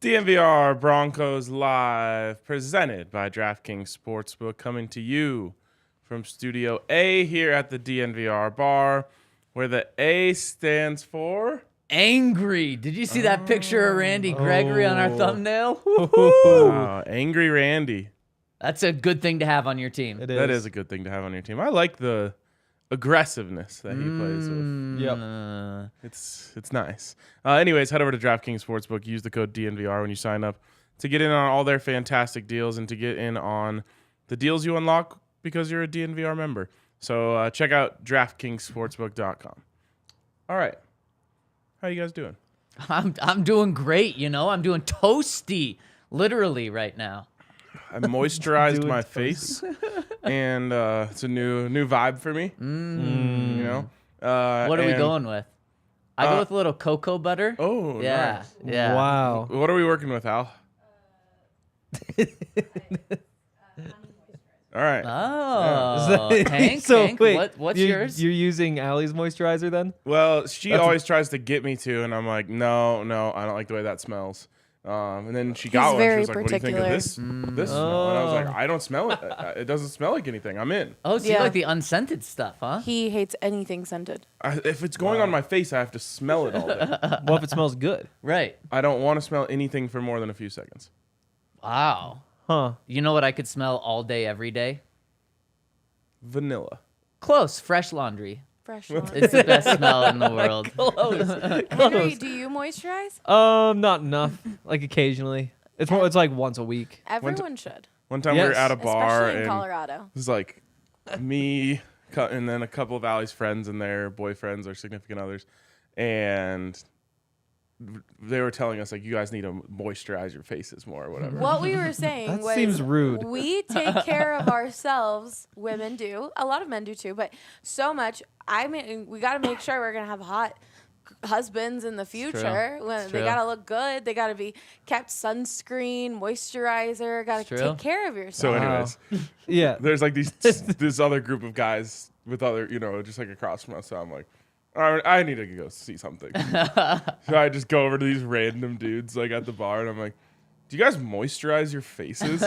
DNVR Broncos Live, presented by DraftKings Sportsbook, coming to you from Studio A here at the DNVR bar, where the A stands for... Angry. Did you see that picture of Randy Gregory on our thumbnail? Wow, Angry Randy. That's a good thing to have on your team. That is a good thing to have on your team. I like the aggressiveness that he plays with. Yep. It's nice. Anyways, head over to DraftKings Sportsbook. Use the code DNVR when you sign up to get in on all their fantastic deals and to get in on the deals you unlock because you're a DNVR member. So check out DraftKingsSportsbook.com. All right. How you guys doing? I'm doing great, you know. I'm doing toasty, literally, right now. I moisturized my face, and it's a new vibe for me. You know. What are we going with? I go with a little cocoa butter. Oh, yeah, nice. yeah. Wow. What are we working with, Al? All right. Oh, Hank, So Hank, wait, what's you're, yours? You're using Allie's moisturizer then? Well, she always tries to get me to, and I'm like, no, I don't like the way that smells. And then she got one. She was like, what do you think of this smell? And I was like, I don't smell it. It doesn't smell like anything. I'm in. Oh, so you like the unscented stuff, huh? He hates anything scented. If it's going on my face, I have to smell it all day. Well, if it smells good. Right. I don't want to smell anything for more than a few seconds. Wow. Huh. You know what I could smell all day, every day? Vanilla. Close. Fresh laundry. Fresh one. It's the best smell in the world. Henry, do you moisturize? Not enough. Like occasionally. It's like once a week. Everyone should. One time we were Yes. at a bar, Especially in and Colorado. it was like me and then a couple of Allie's friends and their boyfriends or significant others, and they were telling us, like, you guys need to moisturize your faces more or whatever. What we were saying That was seems rude. we take care of ourselves. Women do. A lot of men do too, but so much. I mean, we got to make sure we're going to have hot husbands in the future. When they got to look good. They got to be kept sunscreen, moisturizer. Got to take care of yourself. So anyways, Yeah. there's like this other group of guys with other, just like across from us. So I'm like, all right, I need to go see something. So I just go over to these random dudes like at the bar, and I'm like, do you guys moisturize your faces?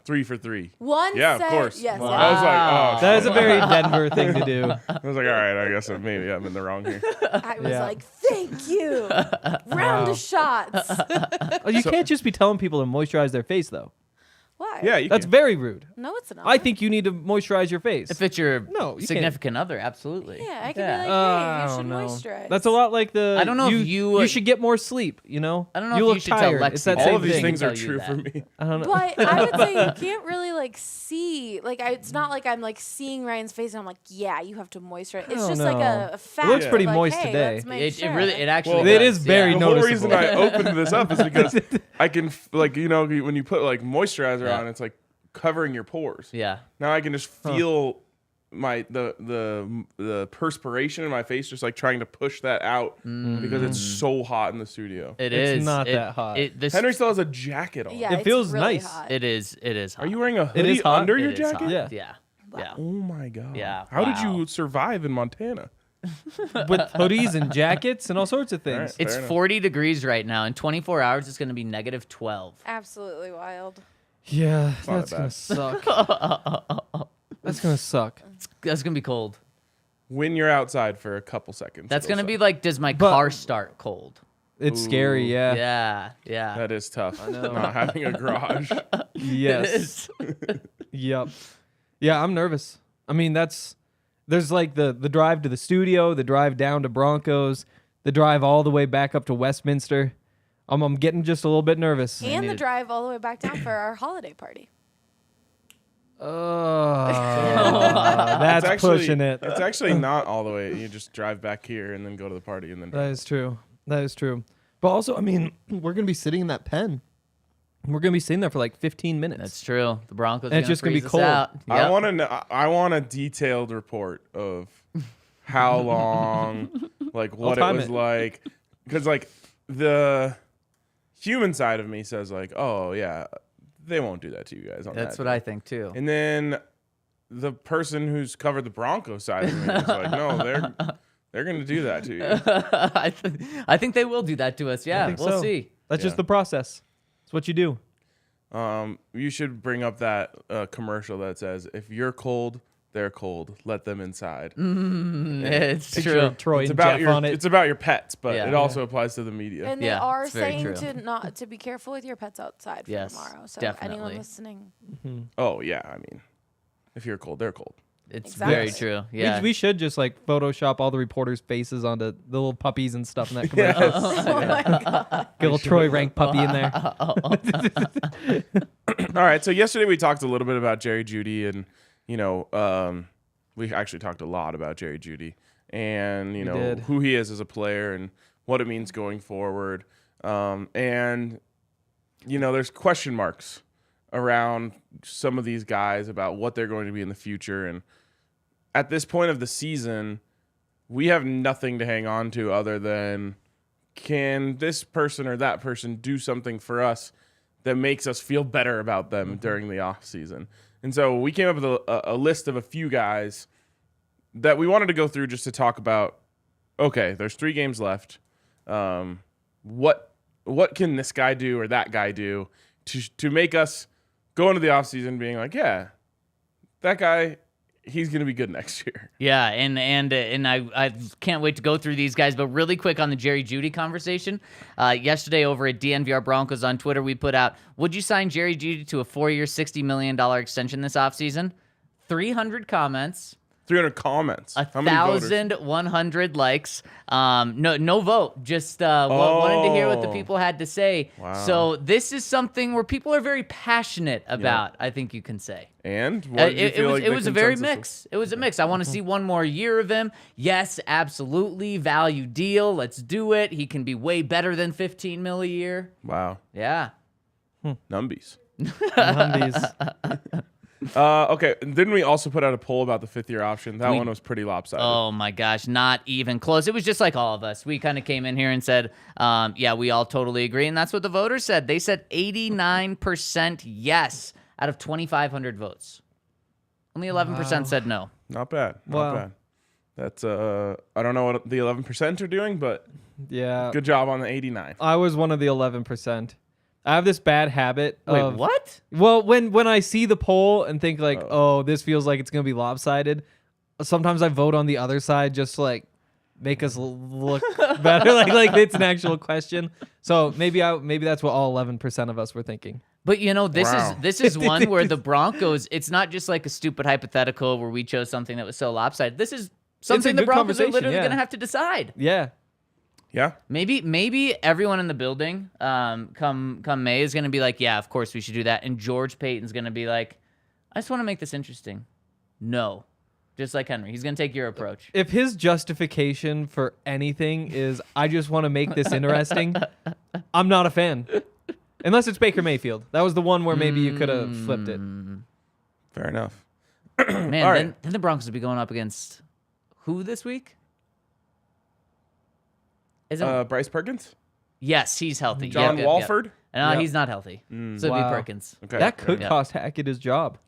3 for 3. One Yeah, of set- course. Yes. Wow. I was like, oh. That is a very Denver thing to do. I was like, all right, I guess maybe I'm in the wrong here. I was Yeah. like, thank you. Round of shots. Oh, you can't just be telling people to moisturize their face, though. Why? Yeah, you That's can. very rude. No, it's not. I think you need to moisturize your face. If it's your No, you significant other, absolutely. Yeah, I can be like, hey, I you don't should know. moisturize. That's a lot like the. I don't know if You should get more sleep. You know. I don't know you if look you should tell tired. Lexi It's that that. same All of these thing. things are Tell you true that. for me. I don't know. But I would say you can't really like see. Like it's not like I'm like seeing Ryan's face and I'm like, yeah, you have to moisturize. It's don't just like know. a fact. looks of, pretty like, moist hey, today. let's make It sure. really, it actually. Well, It does, is very The whole noticeable. reason I opened this up is because I can, when you put like moisturizer on, it's like covering your pores. Yeah. Now I can just feel the perspiration in my face, just like trying to push that out because it's so hot in the studio. It's not that hot. Henry still has a jacket on. Yeah, It it's feels really nice. hot. It is hot. Are you wearing a It hoodie is hot. under It your is jacket? hot. Yeah. Yeah. Yeah. Oh my god. Yeah, How did wow. you survive in Montana? With hoodies and jackets and all sorts of things. All right. It's Fair enough. 40 degrees right now. In 24 hours, it's going to be negative 12. Absolutely wild. Yeah, not that's that gonna suck. That's gonna suck. That's going to be cold. When you're outside for a couple seconds. That's it'll going to be suck. like, does my car start cold? It's scary. Yeah. Yeah. Yeah. That is tough. Not having a garage. Yes. Yep. Yeah, I'm nervous. I mean, there's like the drive to the studio, the drive down to Broncos, the drive all the way back up to Westminster. I'm getting just a little bit nervous. And the drive all the way back down for our holiday party. That's It's actually- pushing it. It's actually not all the way. You just drive back here and then go to the party and then. That is true. That is true. But also, I mean, we're gonna be sitting in that pen. We're gonna be sitting there for like 15 minutes. That's true. The Broncos And are it's just gonna be freeze us cold. out. I Yep. want to know. I want a detailed report of how long, like what it time was it. like, because like the human side of me says like, oh yeah, they won't do that to you guys. On That's that what day. I think too. And then the person who's covered the Broncos side of me is like, no, they're gonna do that to you. I think they will do that to us. Yeah, think we'll so. see. That's just the process. It's what you do. You should bring up that commercial that says, "If you're cold, they're cold. Let them inside." It's Picture true. of Troy It's and about Jeff on it. it's about your pets, but Yeah. it also applies to the media. And they Yeah, are it's very saying true. to be careful with your pets outside for Yes, tomorrow. So definitely. anyone listening, Oh yeah, I mean, if you're cold, they're cold. It's Exactly. very true. Yeah. We should just like Photoshop all the reporters' faces onto the little puppies and stuff in that commercial. oh my god, Get a little Troy Rank puppy in there. All right, so yesterday we talked a little bit about Jerry Jeudy, and we actually talked a lot about Jerry Jeudy, and did. who he is as a player and what it means going forward. And there's question marks around some of these guys about what they're going to be in the future. And at this point of the season, we have nothing to hang on to other than, can this person or that person do something for us that makes us feel better about them during the off season? And so we came up with a list of a few guys that we wanted to go through just to talk about. Okay, there's 3 games left. What can this guy do or that guy do to make us go into the offseason being like, yeah, that guy, he's going to be good next year. Yeah, and I can't wait to go through these guys, but really quick on the Jerry Jeudy conversation. Yesterday over at DNVR Broncos on Twitter, we put out, would you sign Jerry Jeudy to a 4-year, $60 million extension this offseason? 300 comments. 300 comments. How many voters? 1,100 likes. No vote. Just wanted to hear what the people had to say. Wow. So this is something where people are very passionate about, I think you can say. And what did you feel like it the was a very consensus mix. It was a mix. I want to see one more year of him. Yes, absolutely. Value deal. Let's do it. He can be way better than 15 mil a year. Wow. Yeah. Numbies. Humvees. Okay. Didn't we also put out a poll about the 5th-year option? That one was pretty lopsided. Oh my gosh, not even close. It was just like all of us. We kind of came in here and said, yeah, we all totally agree. And that's what the voters said. They said 89% yes out of 2,500 votes. Only 11% said no. Not bad. Not Wow. bad. That's I don't know what the 11% are doing, but Yeah. good job on the 89. I was one of the 11%. I have this bad habit Wait, of what? Well, when I see the poll and think like, oh, this feels like it's gonna be lopsided, sometimes I vote on the other side just to like make us look better, like it's an actual question. So maybe that's what all 11% of us were thinking. But this Wow. is one where the Broncos, it's not just like a stupid hypothetical where we chose something that was so lopsided. This is something the good Broncos are conversation, literally yeah. going to have to decide. Yeah. Yeah. Maybe everyone in the building come May is going to be like, yeah, of course we should do that. And George Payton's going to be like, I just want to make this interesting. No. Just like Henry. He's going to take your approach. If his justification for anything is, I just want to make this interesting, I'm not a fan. Unless it's Baker Mayfield. That was the one where maybe you could have flipped it. Fair enough. Man, All right. then the Broncos will be going up against who this week? Is it? Bryce Perkins? Yes, he's healthy. John Yep. Walford? No, Yep. he's not healthy. So it'd Wow. be Perkins. Okay. That could Yeah. cost Hackett his job.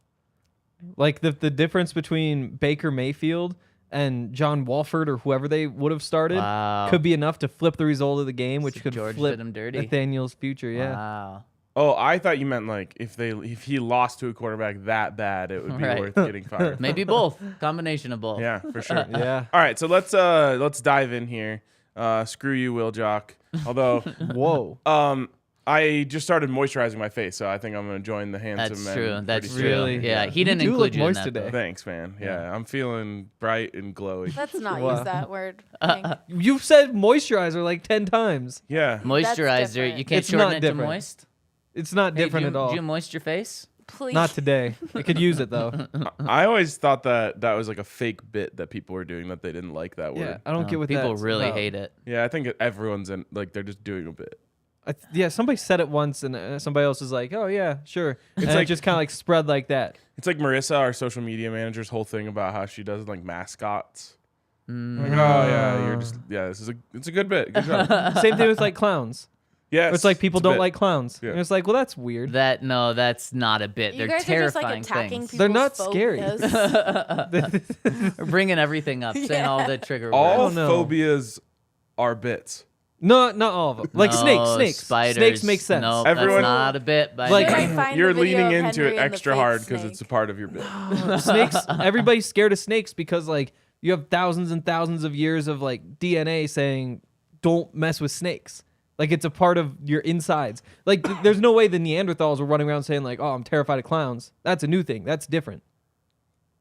Like the difference between Baker Mayfield and John Walford or whoever they would have started Wow. could be enough to flip the result of the game, which could George flip did him dirty. Nathaniel's future. Yeah. Wow. Oh, I thought you meant like if he lost to a quarterback that bad, it would be Right. worth getting fired. Maybe both. Combination of both. Yeah, for sure. Yeah. All right, so let's dive in here. Screw you, Will Jock. Although Whoa. I just started moisturizing my face, so I think I'm gonna join the handsome That's men. true. That's pretty true. soon. Really? Yeah, he didn't You do include look you in moist that. today. though. Thanks, man. Yeah, I'm feeling bright and glowy. let's not Wow. use that word. Hank. You've said moisturizer like 10 times. Yeah. Moisturizer. different. You can't It's shorten not it different. to moist. It's not Hey, different do at you, all. Do you moist your face? Please. Not today. I could use it though. I always thought that was like a fake bit that people were doing, that they didn't like that Yeah, word. I don't get what People that's really about. hate it. Yeah, I think everyone's in, like, they're just doing a bit. Yeah, somebody said it once, and somebody else is like, "Oh yeah, sure." It's like- it just kind of like spread like that. It's like Marissa, our social media manager's whole thing about how she does like mascots. Like, oh yeah, it's a good bit. Good job. Same thing with like clowns. Yes. It's like people a don't bit. like clowns. Yeah. And it's like, well, that's weird. That's not a bit. You They're guys are just like terrifying attacking things. people's They're not scary. We're bringing everything up, saying all the trigger All words. no. phobias are bits. No, not all of them. Like snakes. Spiders. Snakes make sense. No, Everyone- that's not a bit. By Like- me. You might find You're the video leaning of into Henry it and the extra fake hard because snake. it's a part of your bit. Snakes. Everybody's scared of snakes because like you have thousands and thousands of years of like DNA saying don't mess with snakes. Like it's a part of your insides. Like there's no way the Neanderthals were running around saying like, "Oh, I'm terrified of clowns." That's a new thing. That's different.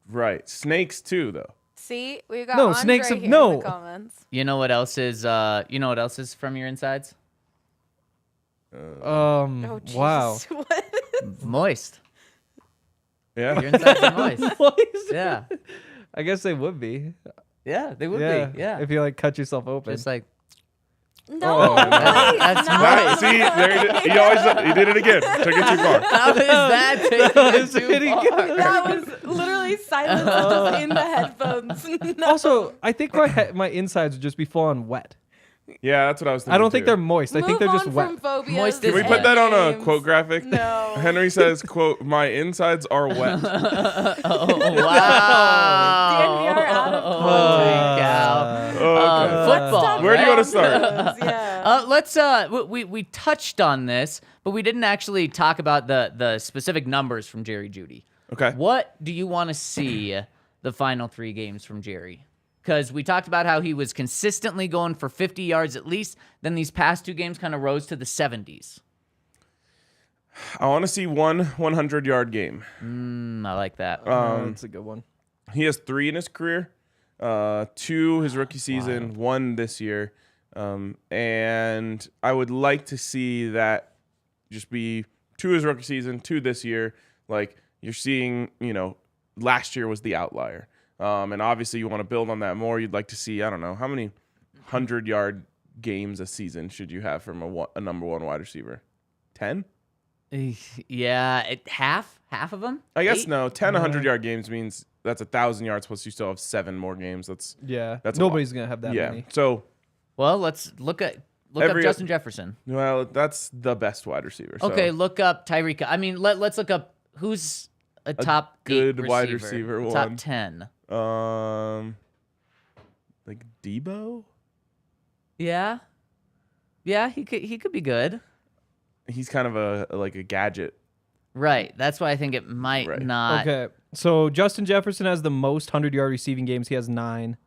Right. Snakes too, though. See, we got No, Andre snakes here have- in no. the comments. You know what else is? You know what else is from your insides? Oh, Jesus. Wow. What? Moist. Yeah. Your insides are moist. Moist? Yeah. I guess they would be. Yeah, they would Yeah. be. Yeah. If you like cut yourself open. Just like No, Oh, please, that's no. right. See, there he always he did it again. Took it too far. how is that taking it too far? That was literally silence just in the headphones. No. Also, I think my insides would just be full on wet. Yeah, that's what I was thinking. I don't think too. they're moist. I think Move they're just on wet. from phobias Moist Can we is put that on a games. quote graphic? No. Henry says, "quote My insides are wet." Oh, wow. DNVR out of Holy cow. Okay. Football. Stop Where do you right? want to start? Yeah. Let's we touched on this, but we didn't actually talk about the specific numbers from Jerry Jeudy. Okay. What do you want to see the final 3 games from Jerry? Because we talked about how he was consistently going for 50 yards at least. Then these past 2 games kind of rose to the 70s. I want to see one 100-yard game. I like that. That's a good one. He has 3 in his career, 2 his rookie season, 1 this year, and I would like to see that just be 2 his rookie season, 2 this year. Like you're seeing, last year was the outlier, and obviously you want to build on that more. You'd like to see, I don't know, how many 100-yard games a season should you have from a number 1 wide receiver? 10? Yeah, half of them. I guess 8? no. 10 100-yard games means that's 1,000 yards plus you still have 7 more games. That's Yeah. a Nobody's going to have that yeah. many. So Well, let's look up Every- Justin Jefferson. well, that's the best wide receiver. So. Okay, look up Tyreek. I mean, let's look up who's a top good 8 wide receiver, receiver top one. 10. Like Debo. Yeah, he could be good. He's kind of a gadget. Right. That's why I think it might Right. not. Okay. So Justin Jefferson has the most 100-yard receiving games. He has 9.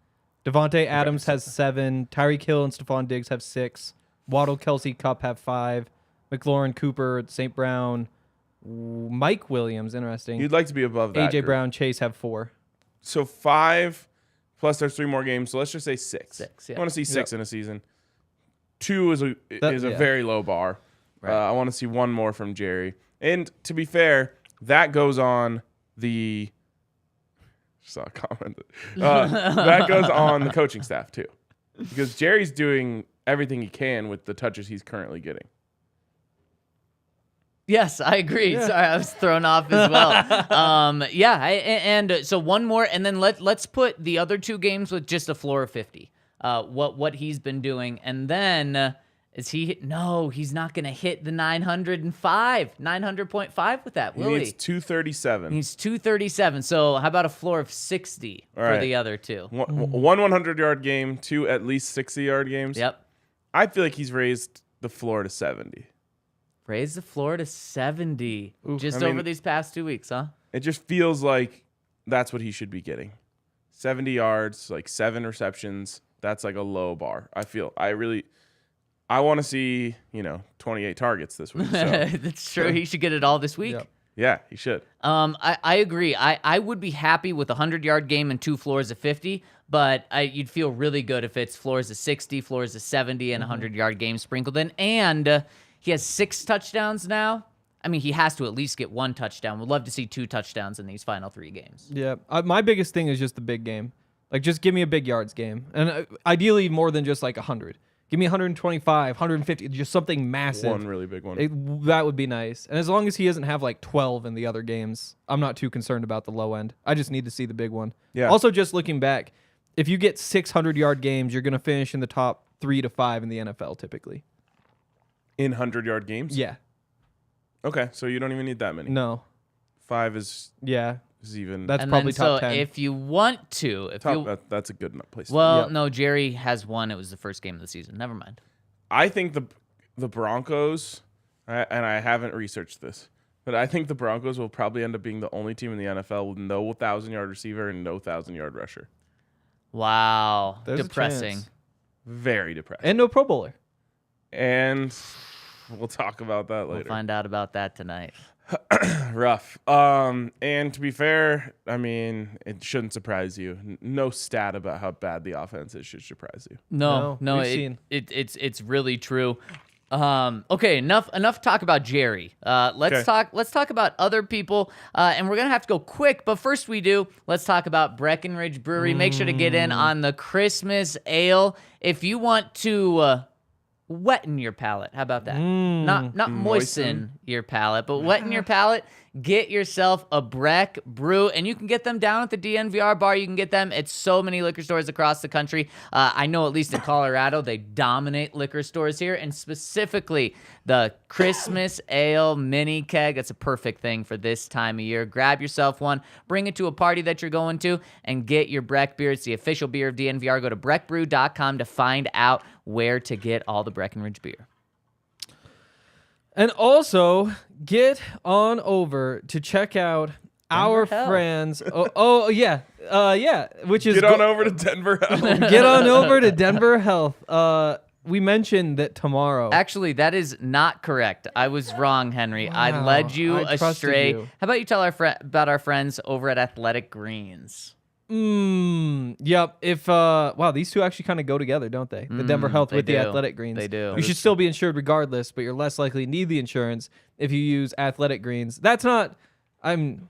Devontae Adams has 7. Tyreek Hill and Stephon Diggs have 6. Waddle, Kelsey, Kupp have 5. McLaurin, Cooper, St. Brown, Mike Williams, interesting. You'd like to be above that. AJ group. Brown, Chase have 4. So 5 plus there's 3 more games. So let's just say 6. 6, yeah. I want to see 6 in a season. 2 is a yeah. very low bar. Right. I want to see 1 more from Jerry. And to be fair, that goes on the. Saw a comment. That goes on the coaching staff too, because Jerry's doing everything he can with the touches he's currently getting. Yes, I agree. Yeah. Sorry, I was thrown off as well. And so 1 more, and then let's put the other 2 games with just a floor of 50. What he's been doing, and then is he? No, he's not going to hit the 900.5 with that, He will needs he? 237. He's 237. So how about a floor of 60 All for right. the other 2? One 100-yard game, 2 at least 60-yard games. Yep. I feel like he's raised the floor to 70. Raise the floor to 70 just I mean- over these past 2 weeks, huh? It just feels like that's what he should be getting. 70 yards, like 7 receptions. That's like a low bar. I want to see, 28 targets this week. So, That's true. He should get it all this week. Yep. yeah, he should. I agree. I would be happy with a 100-yard game and 2 floors of 50, but you'd feel really good if it's floors of 60, floors of 70, and a 100-yard game sprinkled in. And he has 6 touchdowns now. I mean, he has to at least get 1 touchdown. We'd love to see 2 touchdowns in these final 3 games. Yeah. My biggest thing is just the big game. Like, just give me a big yards game. And ideally more than just like 100. Give me 125, 150, just something massive. One really big one. That would be nice. And as long as he doesn't have like 12 in the other games, I'm not too concerned about the low end. I just need to see the big one. Yeah. Also, just looking back, if you get 600-yard games, you're going to finish in the top 3 to 5 in the NFL typically. In 100-yard games? Yeah. Okay, so you don't even need that many. No. 5 is Yeah. even. That's And probably then, top so 10. if you want to, that's a good enough place. well, Yep. no, Jerry has 1. It was the first game of the season. Never mind. I think the Broncos, and I haven't researched this, but I think the Broncos will probably end up being the only team in the NFL with no 1,000-yard receiver and no 1,000-yard rusher. Wow. There's a Depressing. chance. Very depressing. And no Pro Bowler. And we'll talk about that later. We'll find out about that tonight. Rough. And to be fair, I mean, it shouldn't surprise you. No stat about how bad the offense is should surprise you. No, we've seen. It's really true. Okay, enough talk about Jerry. Let's talk about other people. And we're gonna have to go quick, but first let's talk about Breckenridge Brewery. Make sure to get in on the Christmas ale if you want to wetten your palate. How about that? Not moisten your palate, but wetten your palate. Get yourself a Breck Brew, and you can get them down at the DNVR bar. You can get them at so many liquor stores across the country. I know at least in Colorado, they dominate liquor stores here, and specifically the Christmas Ale Mini Keg. That's a perfect thing for this time of year. Grab yourself one, bring it to a party that you're going to, and get your Breck beer. It's the official beer of DNVR. Go to breckbrew.com to find out where to get all the Breckenridge beer. And also, get on over to check out our Health. friends. Which is Get on over to Denver Health. Get on over to Denver Health. We mentioned that tomorrow. Actually, that is not correct. I was wrong, Henry. I Wow, led you I trusted astray. you. How about you tell about our friends over at Athletic Greens? Yep. If wow, these two actually kind of go together, don't they? The Denver Health they with the do. Athletic Greens. They do. You should still be insured regardless, but you're less likely to need the insurance if you use Athletic Greens. That's not. In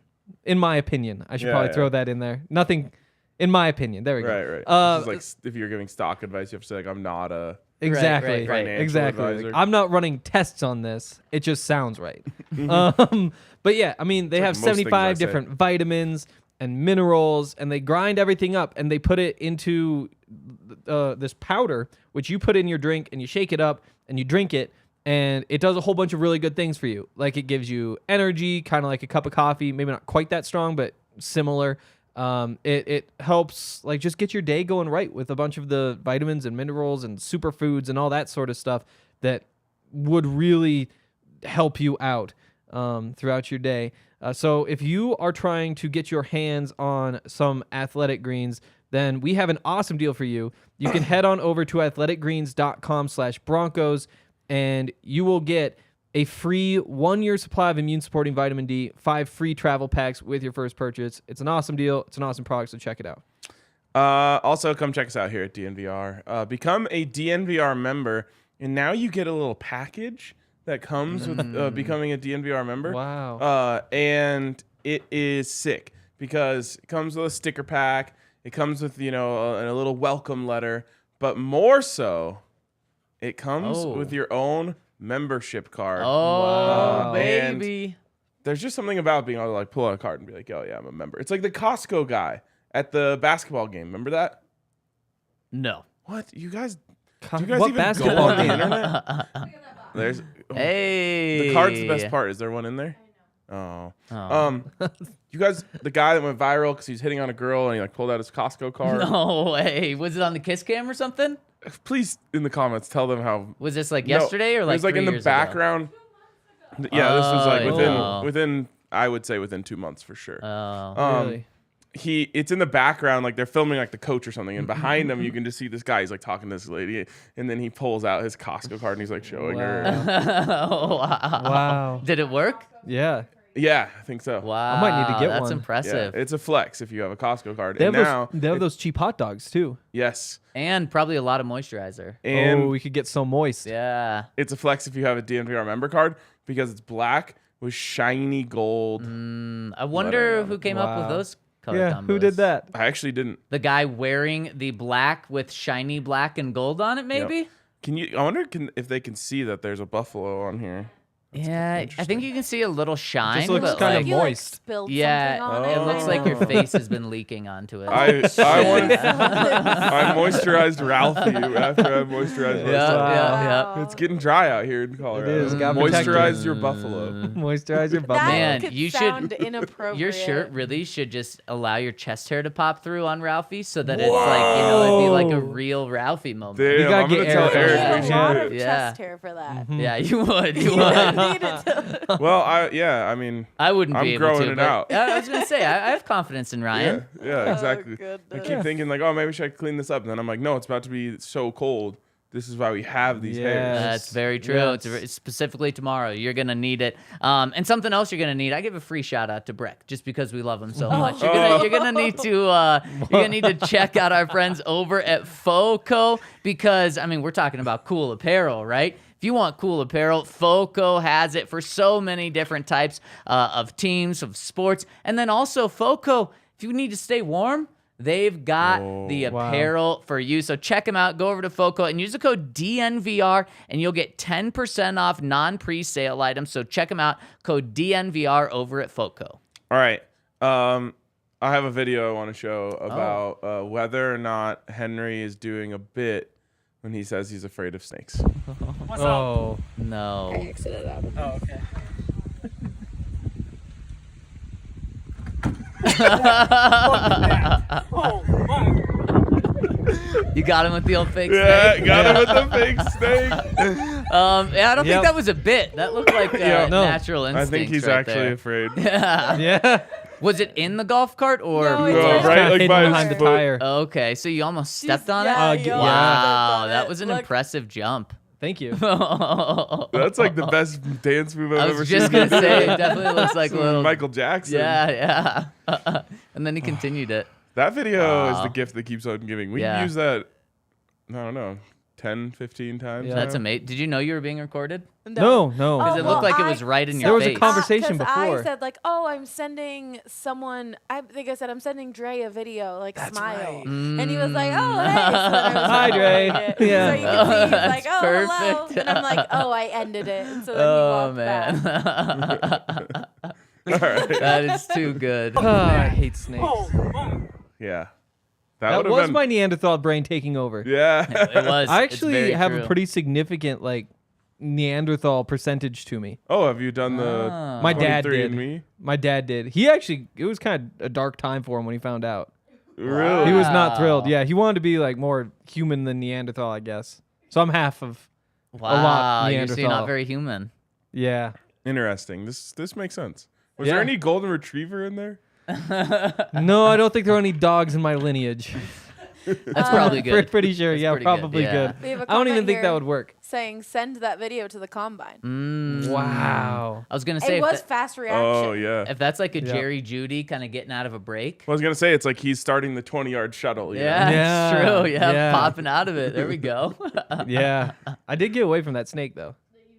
my opinion, I should probably throw that in there. Nothing, in my opinion. There we go. Right. This is like if you're giving stock advice, you have to say like, I'm not a Exactly. Right. financial advisor. I'm not running tests on this. It just sounds right. But yeah, I mean, they have most things I 75 say. different vitamins and minerals, and they grind everything up and they put it into this powder, which you put in your drink and you shake it up and you drink it, and it does a whole bunch of really good things for you. Like it gives you energy, kind of like a cup of coffee, maybe not quite that strong, but similar. It helps like just get your day going right with a bunch of the vitamins and minerals and superfoods and all that sort of stuff that would really help you out throughout your day. So if you are trying to get your hands on some Athletic Greens, then we have an awesome deal for you. You can head on over to athleticgreens.com/Broncos, and you will get a free 1-year supply of immune-supporting vitamin D, 5 free travel packs with your first purchase. It's an awesome deal. It's an awesome product, so check it out. Also, come check us out here at DNVR. Become a DNVR member, and now you get a little package that comes with becoming a DNVR member. Wow. And it is sick because it comes with a sticker pack. It comes with, a little welcome letter. But more so, it comes with your own membership card. Oh, and baby. there's just something about being able to like pull out a card and be like, oh yeah, I'm a member. It's like the Costco guy at the basketball game. Remember that? No. What? You guys What even basketball go on the game? internet? There's Hey. the card's the best part. Is there one in there? Oh. You guys, the guy that went viral because he's hitting on a girl and he like pulled out his Costco card. No way. Was it on the Kiss Cam or something? Please, in the comments, tell them how. Was this like No, yesterday or like it was like 3 in the years ago? background. Yeah, this was like Oh. within I would say within 2 months for sure. Oh. Really? It's in the background, like they're filming like the coach or something, and behind him you can just see this guy. He's like talking to this lady, and then he pulls out his Costco card and he's like showing her. Oh, wow. Wow. Did it work? Yeah. Yeah, I think so. Wow. might need to get That's one. Yeah, impressive. it's a flex if you have a Costco card. They And have, now, they have those cheap hot dogs, too. yes, And probably a lot of moisturizer. and we could get so moist. Yeah. it's a flex if you have a DNVR member card because it's black with shiny gold. I wonder who came up with Wow. those color Yeah, combos. who did that? I actually didn't. The guy wearing the black with shiny black and gold on it, maybe? I wonder if they can see that there's a buffalo on here. Yeah, I think you can see a little shine. Just looks but kind like, of You, like, moist. spilled yeah, something on it looks like your Oh. face has been leaking onto it. I I moisturized Ralphie after I moisturized yeah, myself. yeah. It's getting dry out here in Colorado. is, gotta protect Moisturize it. your buffalo. Moisturize your buffalo. Man, could you should- sound inappropriate. Your shirt really should just allow your chest hair to pop through on Ralphie so that it's like, it'd be like a Whoa. real Ralphie moment. Damn, gotta I'm get gonna tell Eric. You Eric. need we a lot should- of Yeah. chest hair for that. Yeah, you would. You You would. need it to- Well, I mean, I wouldn't I'm be able growing to. it but out. I was gonna say I have confidence in Ryan. yeah, exactly. I goodness. keep thinking like, oh, maybe I should clean this up. And then I'm like, no, it's about to be so cold. This is why we have these hairs. Yes. That's very true. Yes. It's specifically tomorrow. You're gonna need it. And something else you're gonna need. I give a free shout out to Breck just because we love him so much. You're gonna need to check out our friends over at FOCO because I mean we're talking about cool apparel, right? If you want cool apparel, FOCO has it for so many different types of teams, of sports, and then also FOCO. If you need to stay warm, they've got the Wow. apparel for you. So check them out. Go over to FOCO and use the code DNVR and you'll get 10% off non-pre-sale items. So check them out. Code DNVR over at FOCO. All right. I have a video I want to show about whether or not Henry is doing a bit when he says he's afraid of snakes. Oh. No. Oh, okay. Oh, fuck. You got him with the old fake Yeah, snake? got him with the fake snake. Yeah, I don't Yep. think that was a bit. That looked like Yeah, no. natural I instincts think he's right actually there. afraid. Yeah. Yeah. Was it in the golf cart or? No, Oh, it's just right, like hidden by his behind the foot. tire. Okay, so you almost stepped on yeah, it? you almost Wow, stepped on that it. was an Look, impressive jump. Thank you. That's like the best dance move I've I ever was seen. just gonna say, it definitely looks like a little. Michael Jackson. Yeah. And then he continued it. That video is Wow. the gift that keeps on giving. We Yeah. use that, I don't know, 10, 15 times. Yeah. That's amazing. Did you know you were being recorded? No. Because it well, looked like it I- was right in There your was a face. conversation 'cause before. I said like, oh, I'm sending someone. I think I said I'm sending Dre a video, like smile, and he was like, oh, hey. So then I was Hi, Dre. recording it. Yeah. So you can see he's That's like, oh, hello, perfect. and I'm like, oh, I ended it, and so then Oh he walked back. man, All right. that is too good. I hate snakes. Oh, fuck. Yeah. That would've was been, my Neanderthal brain taking over. Yeah. It was. I It's actually very have true. a pretty significant like Neanderthal percentage to me. Oh, have you done the Ah. My dad 23 did. and Me? My dad did. He actually, it was kind of a dark time for him when he found out. Really? He was not thrilled. Wow. Yeah, he wanted to be like more human than Neanderthal, I guess. So I'm half of. Wow, lot you're so Neanderthal. not very human. Yeah. Interesting. This makes sense. Was Yeah. there any golden retriever in there? No, I don't think there are any dogs in my lineage. That's probably good. Pretty sure. That's Yeah, pretty good, probably yeah. good. We have a I don't even comment think that here would work. saying send that video to the combine. Wow. I was gonna say It if, was that- fast reaction. Oh, yeah. if that's like a Yeah. Jerry Jeudy kind of getting out of a break. I was going to say, it's like he's starting the 20-yard shuttle. you know? Yeah, Yeah, it's true. Yeah, yeah. popping out of it. There we go. Yeah. I did get away from that snake though.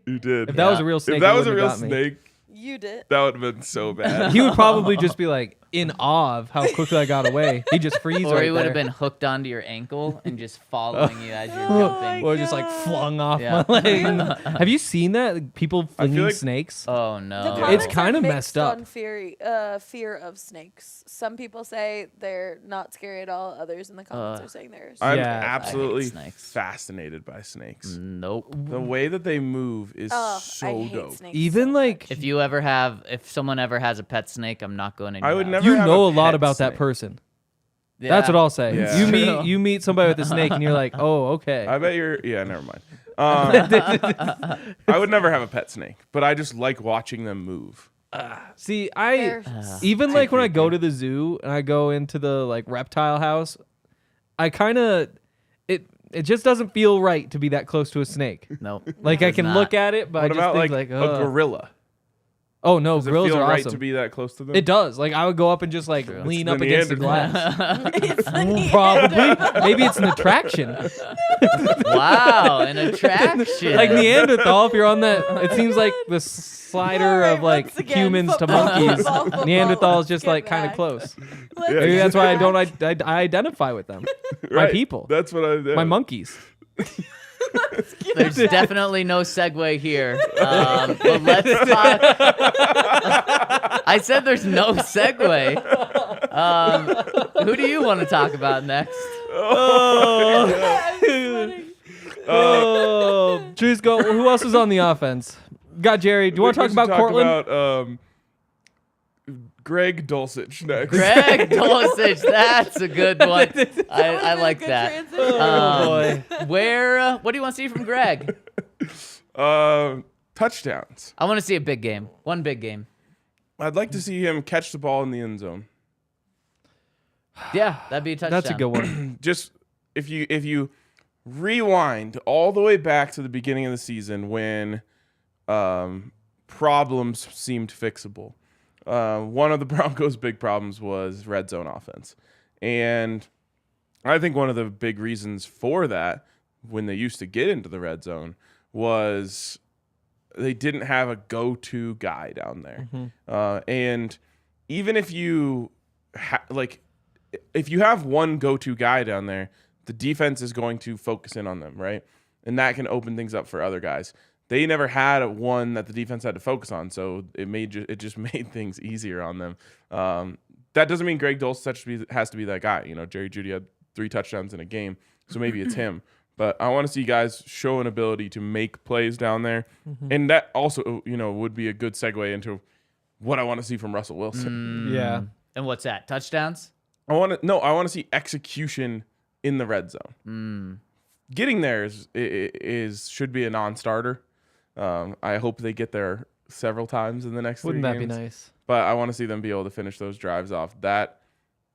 You did. If that was a real snake, If that it was a wouldn't real have got me. snake, You did. that would have been so bad. He would probably just be like in awe of how quickly I got away. He'd just freeze Or right he would have there. been hooked onto your ankle and just following you as you're Oh jumping. my Or just like God. flung off Yeah. my leg. Have you seen that? Like, people flinging like- snakes? Oh The no. comments It's kinda are messed mixed up. on fear of snakes. Some people say they're not scary at all. Others in the comments are saying they're. I'm Yeah, I hate absolutely snakes. fascinated by snakes. Nope. The way that they move is Oh, I so hate dope. snakes. Even so like much. If someone ever has a pet snake, I'm not going in. I your would house. never you have know a a lot pet about that snake. person. Yeah. That's what I'll say. Yeah. You meet somebody with a snake and you're like, oh, okay. I bet you're. Yeah, never mind. I would never have a pet snake, but I just like watching them move. See, They're even like when I go to the zoo and I go into the like reptile house, I kind of it just doesn't feel right to be that close to a snake. Nope. Like I Does can not. look at it, but What I just about think like a ugh. gorilla? Oh no, Does it gorillas feel are right awesome. to be that close to them? It does. Like I would go up and just like lean the up against the Neanderthal. glass. It's the Probably. Maybe it's an attraction. Wow, an attraction. Like Neanderthal, if you're on that, it seems like the slider Alright, of like once again, humans to football, monkeys. football, football. Neanderthal is Let's just get like kind of back. close. Let's Maybe get that's why I back. don't I identify with them. My Right. people. That's what I. My monkeys. There's definitely no segue here. But let's talk. I said there's no segue. Who do you want to talk about next? Drew's go. Who else is on the offense? Got Jerry. Do you want to talk about Cortland? About, Greg Dulcich next. Greg Dulcich, that's a good one. I like that. Boy. What do you want to see from Greg? Touchdowns. I want to see a big game. One big game. I'd like to see him catch the ball in the end zone. Yeah, that'd be a touchdown. That's a good one. Just if you rewind all the way back to the beginning of the season when problems seemed fixable. One of the Broncos' big problems was red zone offense. And I think one of the big reasons for that, when they used to get into the red zone, was they didn't have a go-to guy down there. And even if you if you have one go-to guy down there, the defense is going to focus in on them, right? And that can open things up for other guys. They never had one that the defense had to focus on, so it just made things easier on them. That doesn't mean Greg Dulcich has to be that guy. You know, Jerry Jeudy had 3 touchdowns in a game, so maybe it's him. But I want to see guys show an ability to make plays down there, and that also, would be a good segue into what I want to see from Russell Wilson. Yeah. And what's that? Touchdowns? I want to see execution in the red zone. Getting there should be a non-starter. I hope they get there several times in the next 3 games. Wouldn't that be nice? But I want to see them be able to finish those drives off. That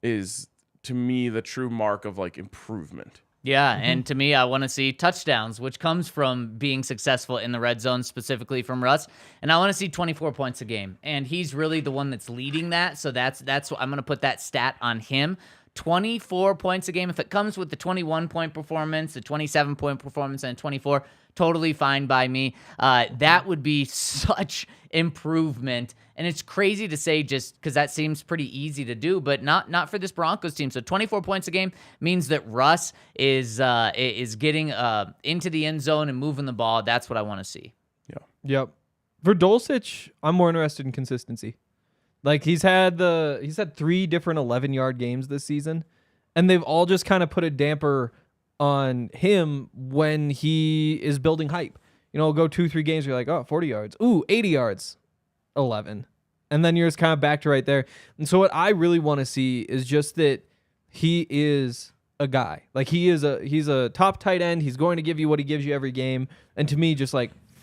is, to me, the true mark of improvement. Yeah, and to me, I want to see touchdowns, which comes from being successful in the red zone, specifically from Russ. And I want to see 24 points a game, and he's really the one that's leading that. So that's what I'm going to put that stat on him. 24 points a game. If it comes with the 21-point performance, the 27-point performance, and 24, totally fine by me. That would be such improvement. And it's crazy to say just because that seems pretty easy to do, but not for this Broncos team. So 24 points a game means that Russ is getting into the end zone and moving the ball. That's what I want to see. Yeah. Yep. For Dulcich, I'm more interested in consistency. He's had 3 different 11-yard games this season, and they've all just kind of put a damper on him when he is building hype. Go 2-3 games, you're like, oh, 40 yards. Ooh, 80 yards. 11. And then you're just kind of back to right there. And so what I really want to see is just that he is a guy. He's a top tight end. He's going to give you what he gives you every game. And to me, just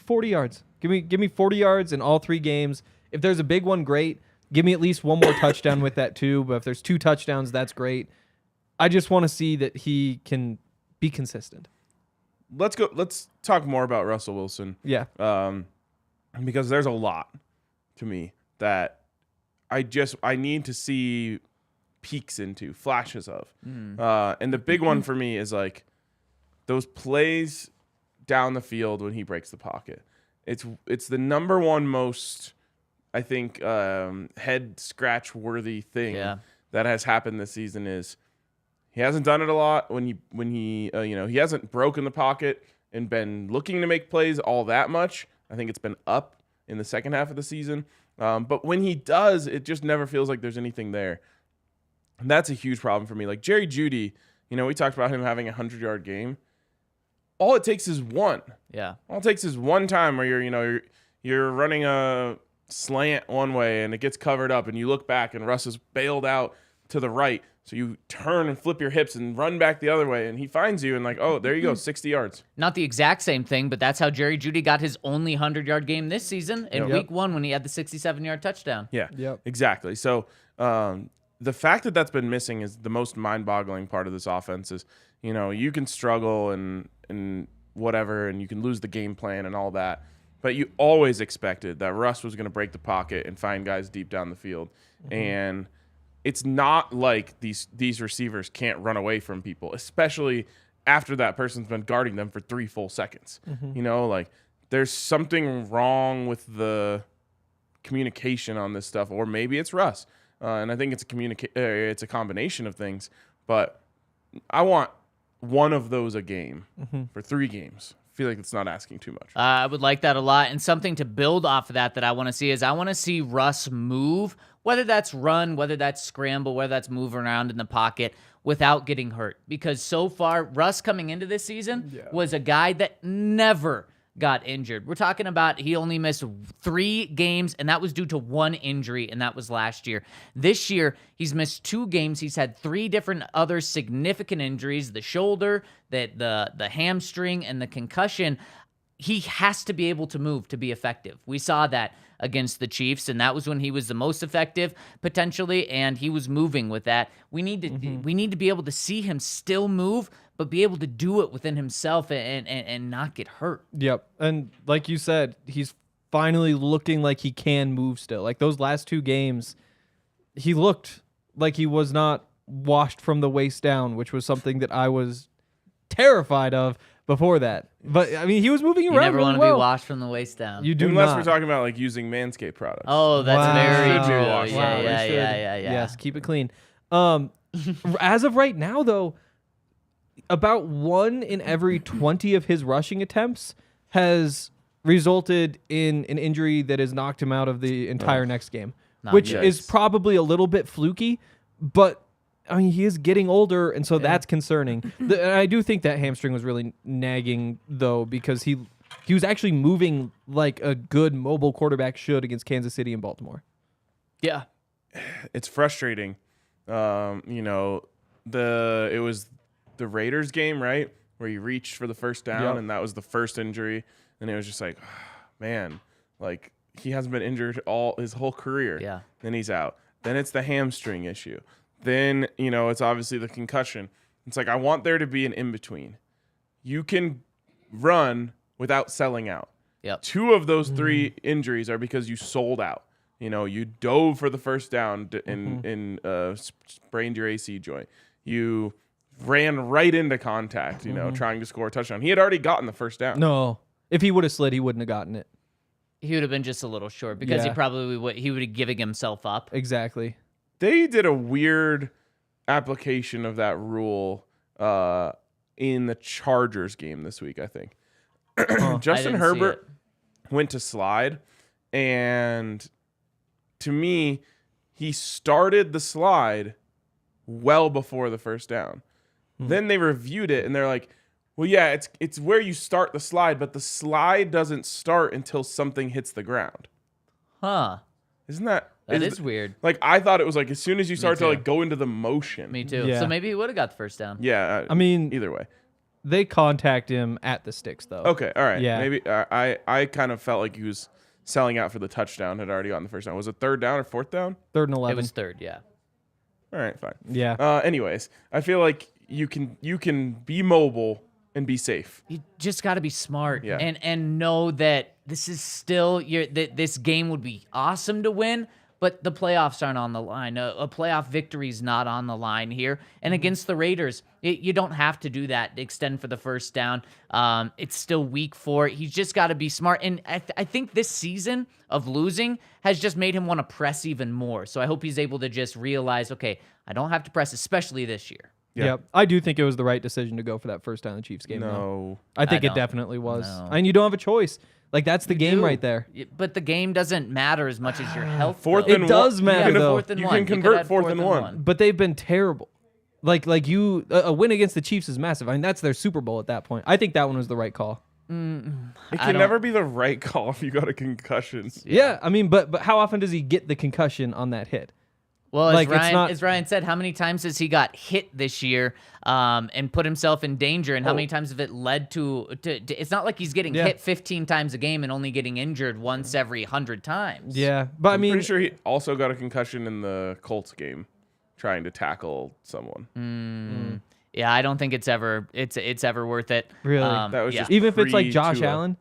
40 yards. Give me 40 yards in all 3 games. If there's a big one, great. Give me at least one more touchdown with that too. But if there's 2 touchdowns, that's great. I just want to see that he can be consistent. Let's talk more about Russell Wilson. Yeah. Because there's a lot to me that I need to see peeks into, flashes of. And the big one for me is those plays down the field when he breaks the pocket. It's the number one most, I think, head scratch worthy thing that has happened this season is he hasn't done it a lot when he he hasn't broken the pocket and been looking to make plays all that much. I think it's been up in the second half of the season. But when he does, it just never feels like there's anything there. And that's a huge problem for me. Jerry Jeudy, we talked about him having a 100-yard game. All it takes is one. Yeah. All it takes is one time where you're running a slant one way and it gets covered up and you look back and Russ is bailed out to the right. So you turn and flip your hips and run back the other way, and he finds you and oh, there you go, 60 yards. Not the exact same thing, but that's how Jerry Jeudy got his only 100-yard game this season in week 1 when he had the 67-yard touchdown. Yeah, Yep. Exactly. So the fact that that's been missing is the most mind-boggling part of this offense is, you can struggle and whatever, and you can lose the game plan and all that, but you always expected that Russ was going to break the pocket and find guys deep down the field. And it's not like these receivers can't run away from people, especially after that person's been guarding them for 3 full seconds. There's something wrong with the communication on this stuff, or maybe it's Russ. And I think it's a combination of things. But I want one of those a game for 3 games. I feel like it's not asking too much. I would like that a lot. And something to build off of that I want to see is I want to see Russ move, whether that's run, whether that's scramble, whether that's move around in the pocket without getting hurt. Because so far, Russ coming into this season was a guy that never got injured. We're talking about he only missed 3 games, and that was due to 1 injury, and that was last year. This year, he's missed 2 games. He's had 3 different other significant injuries, the shoulder, the hamstring, and the concussion. He has to be able to move to be effective. We saw that against the Chiefs, and that was when he was the most effective potentially, and he was moving with that. We need to be able to see him still move, but be able to do it within himself and not get hurt. Yep. And like you said, he's finally looking like he can move still. Like those last 2 games, he looked like he was not washed from the waist down, which was something that I was terrified of before that. But I mean, he was moving around. You never really want to well. be washed from the waist down. You do Unless not. we're talking about like using Manscaped products. Oh, that's Wow. very Should be true. washed. Yeah, Wow, we yeah, should. yeah. Yes, keep it clean. As of right now, though, about 1 in every 20 of his rushing attempts has resulted in an injury that has knocked him out of the entire next game, which Yikes. is probably a little bit fluky, but I mean, he is getting older, and so that's concerning. And I do think that hamstring was really nagging, though, because he was actually moving like a good mobile quarterback should against Kansas City and Baltimore. Yeah. It's frustrating. You know, it was the Raiders game, right, where he reached for the first down, and that was the first injury, and it was just like, man, like he hasn't been injured his whole career. Yeah. Then he's out. Then it's the hamstring issue. Then, you know, it's obviously the concussion. It's like I want there to be an in-between. You can run without selling out. Yep. 2 of those 3 injuries are because you sold out. You know, you dove for the first down and sprained your AC joint. You ran right into contact, you know, trying to score a touchdown. He had already gotten the first down. No. If he would have slid, he wouldn't have gotten it. He would have been just a little short because he would have given himself up. Exactly. They did a weird application of that rule in the Chargers game this week, I think. Justin Herbert went to slide, and to me, he started the slide well before the first down. Then they reviewed it, and they're like, well, yeah, it's where you start the slide, but the slide doesn't start until something hits the ground. Huh. Isn't that... That is weird. Like, I thought it was like as soon as you start to too. like go into the motion. Me too. Yeah. So maybe he would have got the first down. Yeah. I mean, either way. they contact him at the sticks, though. Okay. All right. Yeah. Maybe I kind of felt like he was selling out for the touchdown, had already gotten the first down. Was it 3rd down or 4th down? 3rd and 11. It was 3rd, yeah. All right. Fine. Yeah. Anyways, I feel like you can be mobile and be safe. You just got to be smart Yeah. and know that this is still that this game would be awesome to win, but the playoffs aren't on the line. A playoff victory is not on the line here. And against the Raiders, you don't have to do that to extend for the first down. It's still week 4. He's just got to be smart. And I think this season of losing has just made him want to press even more. So I hope he's able to just realize, okay, I don't have to press, especially this year. Yeah. Yep. I do think it was the right decision to go for that first down in the Chiefs game. though. No. I think I it don't. definitely was. No. And you don't have a choice. Like, that's the game do. right there. But the game doesn't matter as much as your health. Fourth though. and It does one. matter, You can, though. Fourth and you one. can You could convert add fourth and one. But they've been terrible. Like a win against the Chiefs is massive. I mean, that's their Super Bowl at that point. I think that one was the right call. It I can don't- never be the right call if you got a concussion. Yeah, I mean, but how often does he get the concussion on that hit? Well, Like, it's not- as Ryan said, how many times has he got hit this year and put himself in danger? And how many times have it led to it's not like he's getting Yeah. hit 15 times a game and only getting injured once every 100 times. Yeah, but I I'm mean, pretty sure he also got a concussion in the Colts game trying to tackle someone. Yeah, I don't think it's ever worth it. Really? That was yeah. just even if it's like Josh pre-Tua. Allen,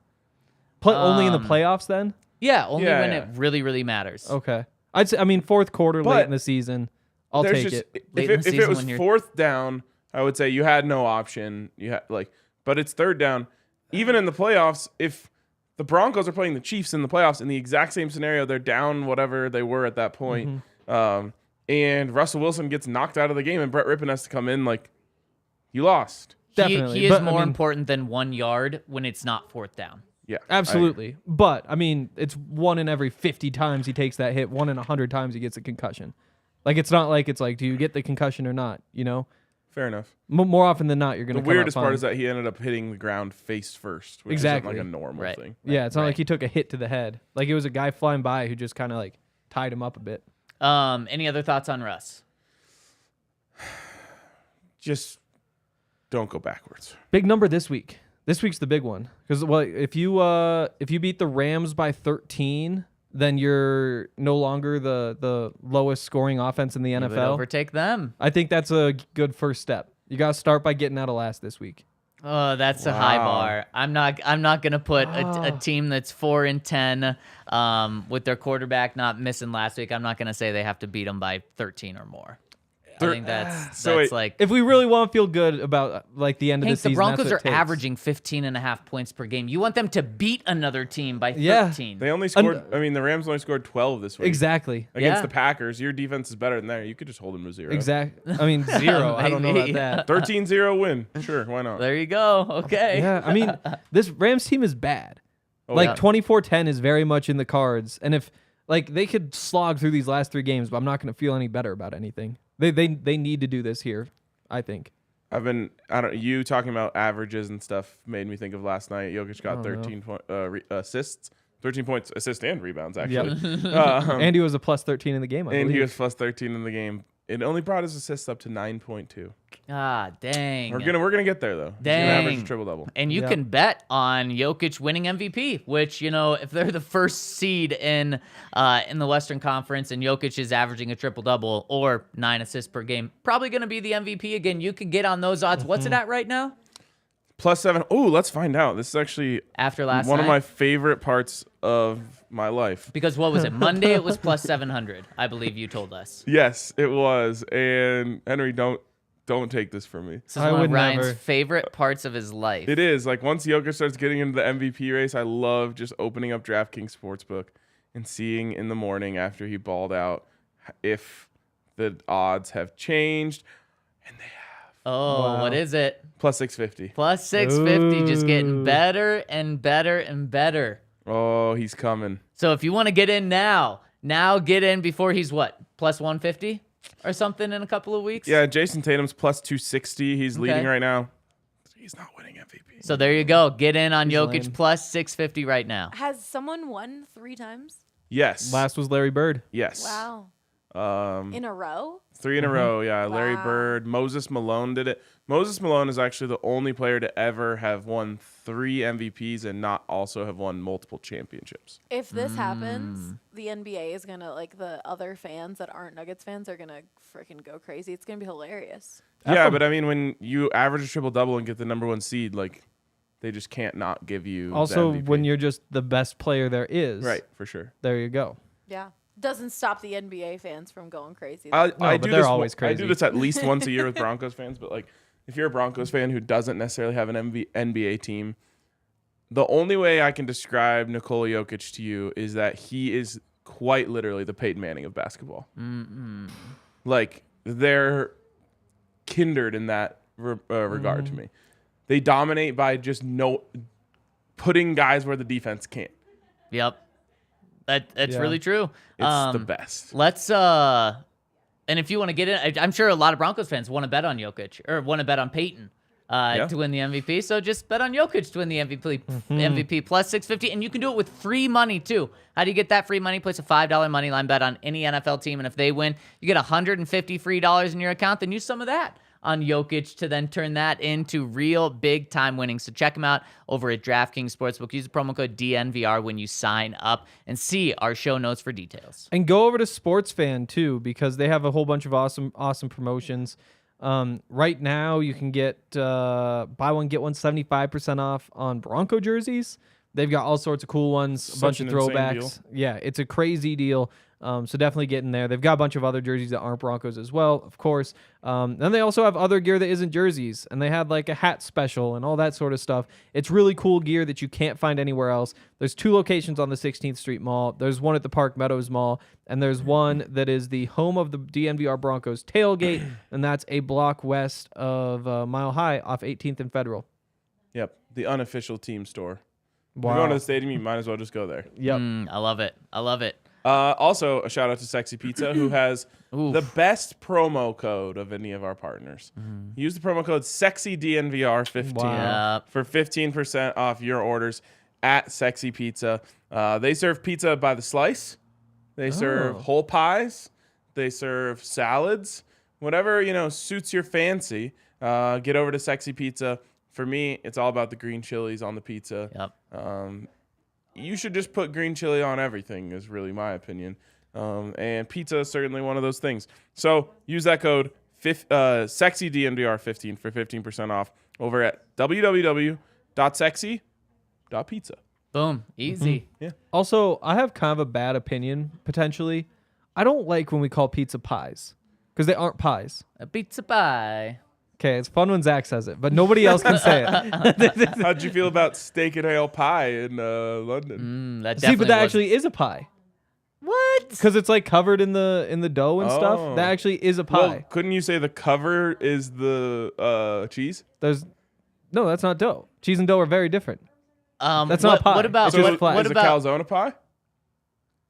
only in the playoffs then? Yeah, only Yeah, when yeah. it really, really matters. Okay. I'd say, I mean, 4th quarter, late But in the season, I'll There's take just, it. Late If in it, the if it season was when you're- 4th down, I would say you had no option. You had but it's 3rd down. Even in the playoffs, if the Broncos are playing the Chiefs in the playoffs in the exact same scenario, they're down whatever they were at that point, and Russell Wilson gets knocked out of the game, and Brett Rippon has to come in, like, you lost. Definitely. He is But, I more mean, important than 1 yard when it's not fourth down. Yeah, Absolutely. But, I mean, it's 1 in every 50 times he takes that hit, 1 in 100 times he gets a concussion. Like, it's not like it's like, do you get the concussion or not, you know? Fair enough. More often than not, you're going The to come out weirdest part fine. is that he ended up hitting the ground face first, which Exactly. isn't like a normal Right. thing. Yeah, it's not Right. like he took a hit to the head. Like, it was a guy flying by who just kind of, like, tied him up a bit. Any other thoughts on Russ? Just don't go backwards. Big number this week. This week's the big one. Because, well, if you beat the Rams by 13, then you're no longer the lowest scoring offense in the You would NFL. overtake them. I think that's a good first step. You got to start by getting out of last this week. Oh, that's a high Wow. bar. I'm not gonna put a team that's 4-10 with their quarterback not missing last week. I'm not gonna say they have to beat them by 13 or more. I think that's So wait, like. If we really want to feel good about like the end of Hank, the season, the Broncos that's are what it takes. averaging 15.5 points per game. You want them to beat another team by 13. Yeah. they only scored. I mean, the Rams only scored 12 this week. Exactly. Against Yeah. the Packers, your defense is better than there. You could just hold them to 0. Exactly. I mean, 0. I don't know about Maybe. that. 13-0 win. Sure, why not? There you go. Okay. Yeah, I mean, this Rams team is bad. Oh, Like yeah. 24-10 is very much in the cards, and if like they could slog through these last 3 games, but I'm not going to feel any better about anything. They need to do this here, I think. You talking about averages and stuff made me think of last night. Jokic got 13 assists, 13 points, assists and rebounds actually. Andy was a plus 13 in the game, I And he believe. was plus 13 in the game. It only brought his assists up to 9.2. Ah, dang. We're gonna get there though. He's gonna average a Dang. triple double. And you Yeah. can bet on Jokic winning MVP, which, if they're the first seed in the Western Conference and Jokic is averaging a triple-double or 9 assists per game, probably going to be the MVP again. You could get on those odds. What's it at right now? +7. Oh, let's find out. This is actually After last one night? of my favorite parts of my life. Because what was it? Monday it was +700, I believe you told us. Yes, it was. And Henry, don't take this from me. This is I one of would Ryan's never. favorite parts of his life. It is. Like once Jokic starts getting into the MVP race, I love just opening up DraftKings Sportsbook and seeing in the morning after he balled out if the odds have changed. And they have. Oh, Wow. what is it? +650. +650, just getting Ooh. better and better and better. Oh, he's coming. So if you want to get in now get in before he's what? +150 or something in a couple of weeks? Yeah, Jason Tatum's +260. He's Okay. leading right now. He's not winning MVP. So there you go. Get in on He's Jokic lame. +650 right now. Has someone won 3 times? Yes. Last was Larry Bird. Yes. Wow. In a row? 3 in a row. Yeah. Larry Wow. Bird. Moses Malone did it. Moses Malone is actually the only player to ever have won 3 MVPs and not also have won multiple championships. If this happens, the NBA is going to, like, the other fans that aren't Nuggets fans are going to freaking go crazy. It's going to be hilarious. Yeah, but I mean, when you average a triple double and get the number 1 seed, like, they just can't not give you the Also, MVP. when you're just the best player there is. Right, for sure. There you go. Yeah. Doesn't stop the NBA fans from going crazy. I but do they're this. always I crazy. do this at least once a year with Broncos fans, but like, if you're a Broncos fan who doesn't necessarily have an NBA team, the only way I can describe Nikola Jokic to you is that he is quite literally the Peyton Manning of basketball. Like, they're kindred in that regard to me. They dominate by just putting guys where the defense can't. Yep. That's Yeah. really true. It's the best. Let's and if you want to get in, I'm sure a lot of Broncos fans want to bet on Jokic or want to bet on Peyton to win the MVP. So just bet on Jokic to win the MVP. MVP +650, and you can do it with free money too. How do you get that free money? Place a $5 money line bet on any NFL team, and if they win, you get $150 free in your account. Then use some of that on Jokic to then turn that into real big time winnings. So check them out over at DraftKings Sportsbook. Use the promo code DNVR when you sign up and see our show notes for details. And go over to SportsFan too, because they have a whole bunch of awesome promotions. Right now, you can get buy one get one 75% off on Bronco jerseys, They've got all sorts of cool ones, a bunch of an insane throwbacks. deal. Yeah, it's a crazy deal. So definitely get in there. They've got a bunch of other jerseys that aren't Broncos as well, of course. Then they also have other gear that isn't jerseys, and they had like a hat special and all that sort of stuff. It's really cool gear that you can't find anywhere else. There's 2 locations on the 16th Street Mall. There's one at the Park Meadows Mall, and there's one that is the home of the DNVR Broncos tailgate, and that's a block west of Mile High off 18th and Federal. Yep, the unofficial team store. If Wow. you're going to the stadium, you might as well just go there. Yep. I love it. I love it. Also, a shout out to Sexy Pizza, who has Oof. the best promo code of any of our partners. Use the promo code SexyDNVR15 Wow. for 15% off your orders at Sexy Pizza. They serve pizza by the slice. They serve whole pies. They serve salads. Whatever suits your fancy. Get over to Sexy Pizza. For me, it's all about the green chilies on the pizza. Yep. You should just put green chili on everything is really my opinion. And pizza is certainly one of those things. So use that code SexyDNVR15 for 15% off over at www.sexy.pizza. Boom. Easy. Yeah. Also, I have kind of a bad opinion, potentially. I don't like when we call pizza pies because they aren't pies. A pizza pie. Okay, it's fun when Zach says it, but nobody else can say it. How'd you feel about steak and ale pie in London? That See, definitely but that was- actually is a pie What? because it's like covered in the dough and Oh. stuff. That actually is a Well, pie. couldn't you say the cover is the cheese? No, that's not dough. Cheese and dough are very different. That's not pie. What about It's just what, flat. what Is a about calzone a pie?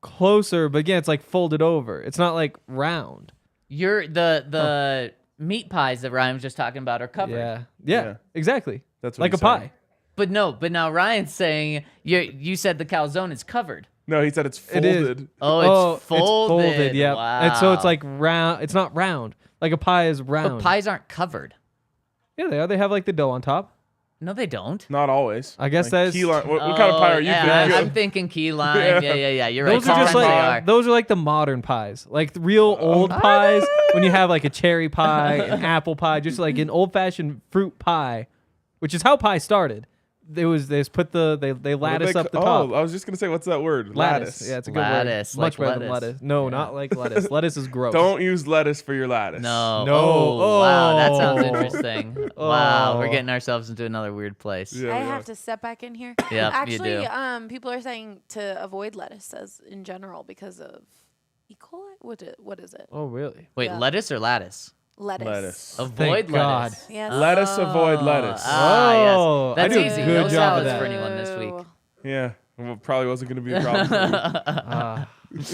Closer, but again, it's like folded over. It's not like round. the meat pies that Ryan was just talking about are covered? Yeah, Yeah. exactly. That's what like a he's saying. pie. But now Ryan's saying you said the calzone is covered. No, he said it's It is. folded. Oh, it's folded. Yeah, Wow. and so it's like round. It's not round. Like a pie is But round. pies aren't covered. Yeah, they are. They have like the dough on top. No, they don't. Not always. I guess that is- key lime. What kind of pie are you yeah, thinking? I'm thinking key lime. Yeah. You're Those right. are just Sometimes they like are. those are like the modern pies, like the real old pies. When you have like a cherry pie, an apple pie, just like an old fashioned fruit pie, which is how pie started. They just put they lattice up the top. Oh, I was just gonna say, what's that word? Lattice. Yeah, it's a good Lattice, word. Much like better than lettuce. lettuce. No, Yeah. not like lettuce. Lettuce is gross. Don't use lettuce for your lattice. No. No. Oh, wow. That sounds Oh. interesting. Wow. We're Oh. getting ourselves into another weird place. Yeah, I we have are. to step back in here. Yep, you Actually, do. people are saying to avoid lettuce as in general because of E. coli. What is it? Oh, really? Wait, Yeah. lettuce or lattice? Lettuce. Lettuce. Avoid God. lettuce. Yes. Lettuce, avoid lettuce. Oh, yes. That's I do a easy. good No job of salads that. for anyone this week. Yeah, well, probably wasn't gonna be a problem. for you.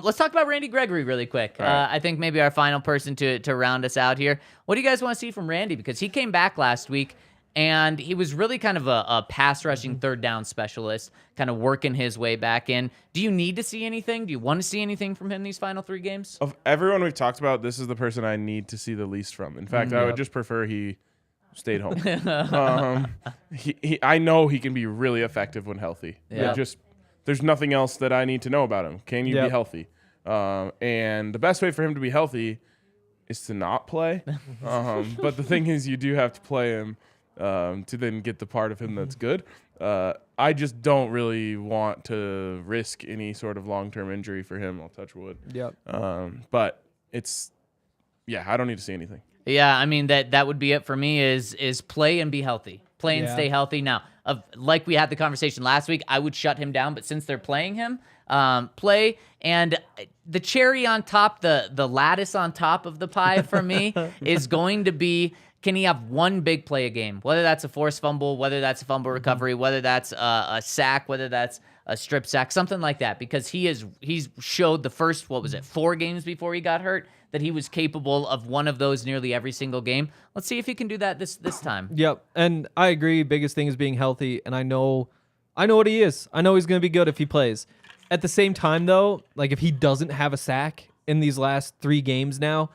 Let's talk about Randy Gregory really quick. All right. I think maybe our final person to round us out here. What do you guys want to see from Randy? Because he came back last week, and he was really kind of a pass rushing third down specialist, kind of working his way back in. Do you need to see anything? Do you want to see anything from him these final 3 games? Of everyone we've talked about, this is the person I need to see the least from. In fact, I would just prefer he stayed home. I know he can be really effective when healthy. Yeah. There's nothing else that I need to know about him. Can you be Yep. healthy? And the best way for him to be healthy is to not play. But the thing is, you do have to play him to then get the part of him that's good. I just don't really want to risk any sort of long-term injury for him. I'll touch wood. Yep. But I don't need to see anything. Yeah, I mean that would be it for me is play and be healthy. Play and Yeah. stay healthy. Now, like we had the conversation last week, I would shut him down, but since they're playing him, play. And the cherry on top, the lattice on top of the pie for me is going to be, can he have one big play a game? Whether that's a forced fumble, whether that's a fumble recovery, whether that's a sack, whether that's a strip sack, something like that. Because he's showed the first, 4 games before he got hurt, that he was capable of one of those nearly every single game. Let's see if he can do that this time. Yep. And I agree. Biggest thing is being healthy. And I know what he is. I know he's going to be good if he plays. At the same time, though, like if he doesn't have a sack in these last 3 games now,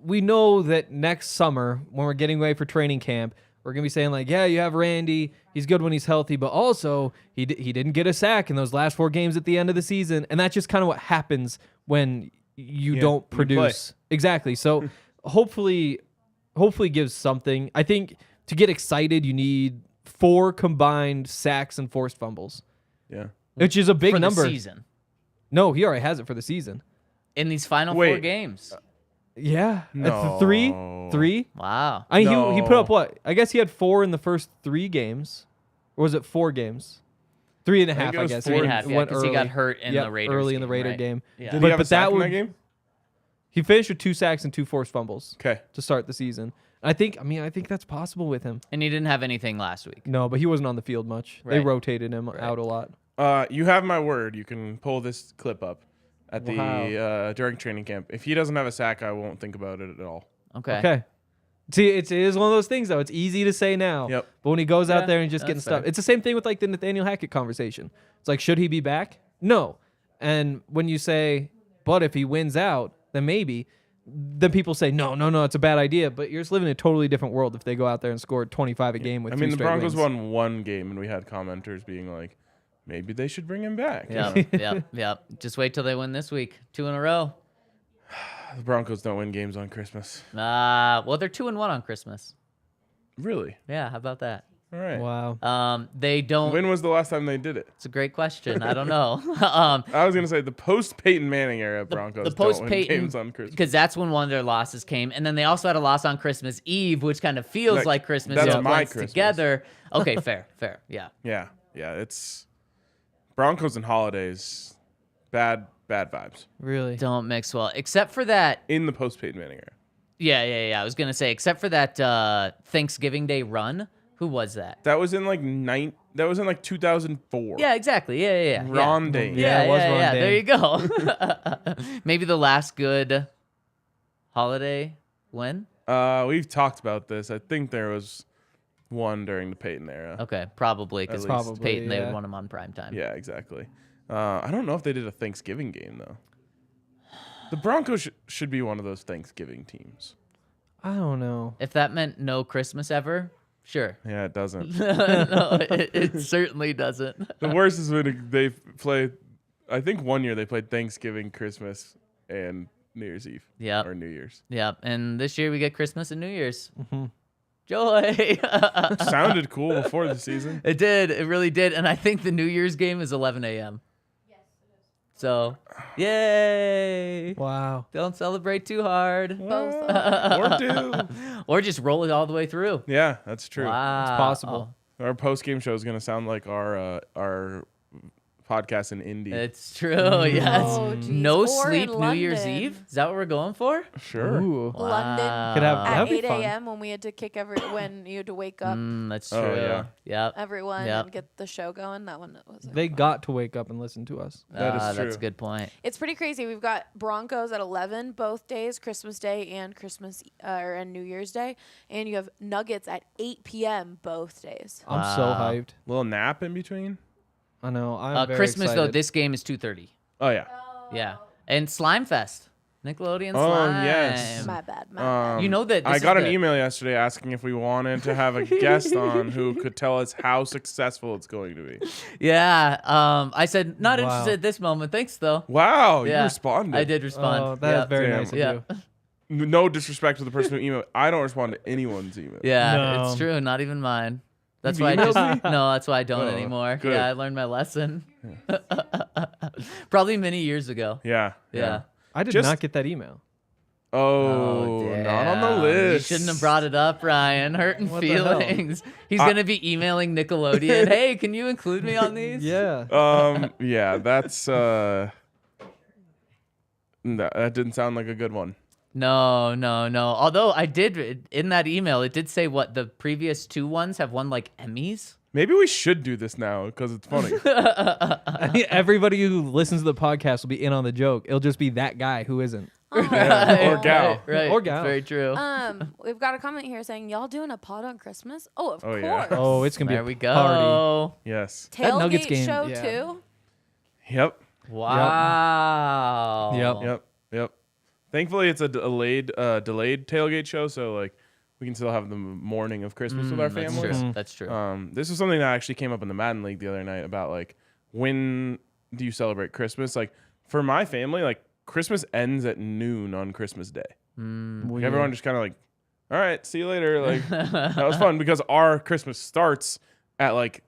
we know that next summer when we're getting ready for training camp, we're going to be saying like, yeah, you have Randy. He's good when he's healthy, but also he didn't get a sack in those last 4 games at the end of the season. And that's just kind of what happens when you don't you produce. Exactly. So hopefully gives something. I think to get excited, you need 4 combined sacks and forced fumbles, Yeah. which is a big for number. the season. No, he already has it for the season. In these final 4 Wait. games. Yeah. No. Three? Wow. I mean, he put No. up what? I guess he had 4 in the first 3 games. Or was it 4 games? 3.5, think it I was guess. 3.5, yeah, Went because he got early. hurt in Yep, the Raiders early game, in the Raider right? game. Yeah. Did he have a sack in would- that game? He finished with 2 sacks and 2 forced fumbles Okay. to start the season. I think that's possible with him. And he didn't have anything last week. No, but he wasn't on the field much. They Right. rotated him out a lot. You have my word. You can pull this clip up at the Wow. during training camp. If he doesn't have a sack, I won't think about it at all. Okay. See, it is one of those things, though. It's easy to say now. Yep. But when he goes out Yeah, there and just getting that's stuff, fair. it's the same thing with like the Nathaniel Hackett conversation. It's like, should he be back? No. And when you say, but if he wins out, then maybe, then people say, no, it's a bad idea. But you're just living in a totally different world if they go out there and score 25 a game with I 3 mean, the straight Broncos wins. won 1 game, and we had commenters being like, maybe they should bring him back. Yep. Just wait till they win this week. 2 in a row. The Broncos don't win games on Christmas. Well, they're 2-1 on Christmas. Really? Yeah, how about that? All right. Wow. They don't. When was the last time they did it? It's a great question. I don't know. I was gonna say the post Peyton Manning era Broncos the don't post win Peyton, games on Christmas. because that's when one of their losses came, and then they also had a loss on Christmas Eve, which kind of feels like Christmas. that's so it my blends Christmas. together. Okay, fair, yeah. Yeah. It's Broncos and holidays. Bad vibes Really? Don't mix well, except for that. in the post Peyton Manning era. Yeah. I was gonna say, except for that Thanksgiving Day run. Who was that? That was in like 2004. Yeah, exactly. Yeah. Ron Dane. Yeah, it was Ron Dane. There you go. Maybe the last good holiday win. We've talked about this. I think there was one during the Peyton era. Okay, probably because At least. Probably, Peyton they yeah. would want him on primetime. Yeah, exactly. I don't know if they did a Thanksgiving game though. The Broncos should be one of those Thanksgiving teams. I don't know. If that meant no Christmas ever, sure. Yeah, it doesn't. No, it certainly doesn't. The worst is when they play. I think one year they played Thanksgiving, Christmas, and New Year's Eve. Yep. Or New Year's. Yep. And this year we get Christmas and New Year's. Joy. Sounded cool before the season. It did. It really did. And I think the New Year's game is 11 a.m. So, yay. Wow. Don't celebrate too hard. Both. Or do. Or just roll it all the way through. Yeah, that's true. Wow. It's possible. Our post game show is gonna sound like our podcast in Indy. It's true. Yes. Oh, geez. No Or sleep in New Year's London. Eve. Is that what we're going for? Sure. Ooh. London Could have- Wow. at That'd be 8 fun. a.m. when we had to kick when you had to wake up That's true. Oh, yeah. Yep. everyone Yep. and get the show going. That one was. They got to wake up and listen to us. That is That's true. a good point. It's pretty crazy. We've got Broncos at 11 both days, Christmas Day and and New Year's Day, and you have Nuggets at 8 p.m. both days. I'm so Wow. hyped. Little nap in between. I know. I'm very Christmas excited. though, this game is 2:30. Oh yeah. Yeah. And Slime Fest. Nickelodeon Oh, Slime. yes. My bad. My bad. You know that this I is got an the- email yesterday asking if we wanted to have a guest on who could tell us how successful it's going to be. Yeah. I said not Wow. interested at this moment. Thanks though. Wow, you Yeah. responded. I did respond. Oh, that is very Damn. nice of Yeah. you. No disrespect to the person who emailed. I don't respond to anyone's email. Yeah, No. it's true. Not even mine. That's You've why I just emailed no. That's why I don't Oh, anymore. good. Yeah, I learned my lesson. Probably many years ago. Yeah. Yeah. I did Just- not get that email. Oh, not on the damn. list. You shouldn't have brought it up, Ryan. Hurting What the hell? feelings. He's gonna be emailing Nickelodeon. Hey, can you include me on these? Yeah. Yeah, that's no, that didn't sound like a good one. No. Although I did in that email, it did say what the previous 2 ones have won like Emmys. Maybe we should do this now because it's funny. I mean, everybody who listens to the podcast will be in on the joke. It'll just be that guy who isn't. Yeah, or gal. Right. Or gal. Very true. We've got a comment here saying y'all doing a pod on Christmas. Oh, of Oh, course. yeah. Oh, it's gonna be There a we go. party. Yes. That Nuggets Tailgate game, show yeah. too. Yep. Wow. Yep. Thankfully, it's a delayed tailgate show, so like we can still have the morning of Christmas with our That's families. true. That's true. This is something that actually came up in the Madden League the other night about like when do you celebrate Christmas? Like for my family, like Christmas ends at noon on Christmas Day. Like, everyone just kind of like, all right, see you later. Like that was fun because our Christmas starts at like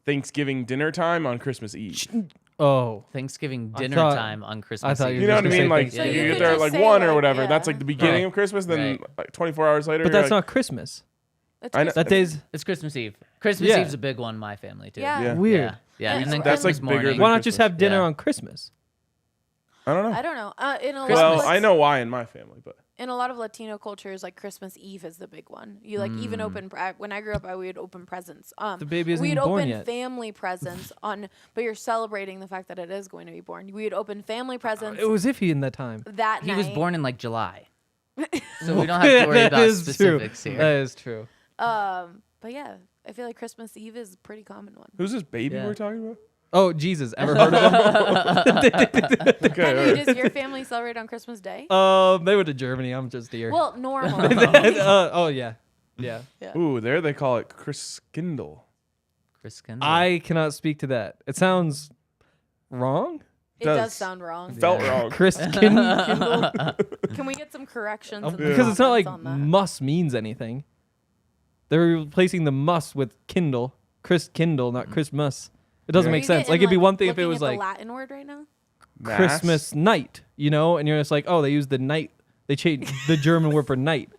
Thanksgiving dinner time on Christmas Eve. Oh, Thanksgiving dinner thought- time on Christmas I thought Eve. you You know were what I just mean? gonna Like say you Thanksgiving. get there at Just like say, 1 or like, whatever. yeah. That's like the beginning Right. of Christmas. Then Right. like 24 hours later. but you're that's like, not Christmas. It's I know- Christmas. That day's It's Christmas Eve. Christmas Yeah. Eve's a big one in my family too. Yeah. Yeah. weird. Yeah. Yeah. And And then that's, like, Christmas bigger morning. than Why not just Christmas. have dinner Yeah. on Christmas? I don't know. I don't know. In a lot Well, of I know why in my family, but in a lot of Latino cultures, like Christmas Eve is the big one. You like even open when I grew up, we would open presents. The baby isn't we'd even born open yet. family presents on, but you're celebrating the fact that it is going to be born. We'd open family presents It was iffy in that time. that He night. was born in like July. So we don't have to worry That about is specifics true. here. That is true. But yeah, I feel like Christmas Eve is a pretty common one. who's this baby Yeah. we're talking about? Oh, Jesus. Ever heard of him? Okay, all Henry, right. does your family celebrate on Christmas Day? They went to Germany. I'm just here. Well, normal. Oh, yeah. Yeah. Ooh, there they call it Christkindl. Chris Kendall. I cannot speak to that. It sounds wrong. It does does. sound wrong. Felt wrong. Kindle? Can we get some corrections? in the Because it's not like comments on that? must means anything. They're replacing the must with Kindle. Chris Kindle, not Christmas. It doesn't Yeah. make Are you sense. getting, Like it'd be one thing if it looking was at the like Latin word right now. Mass? Christmas night, you know, and you're just like, oh, they use the night. They changed the German word for night.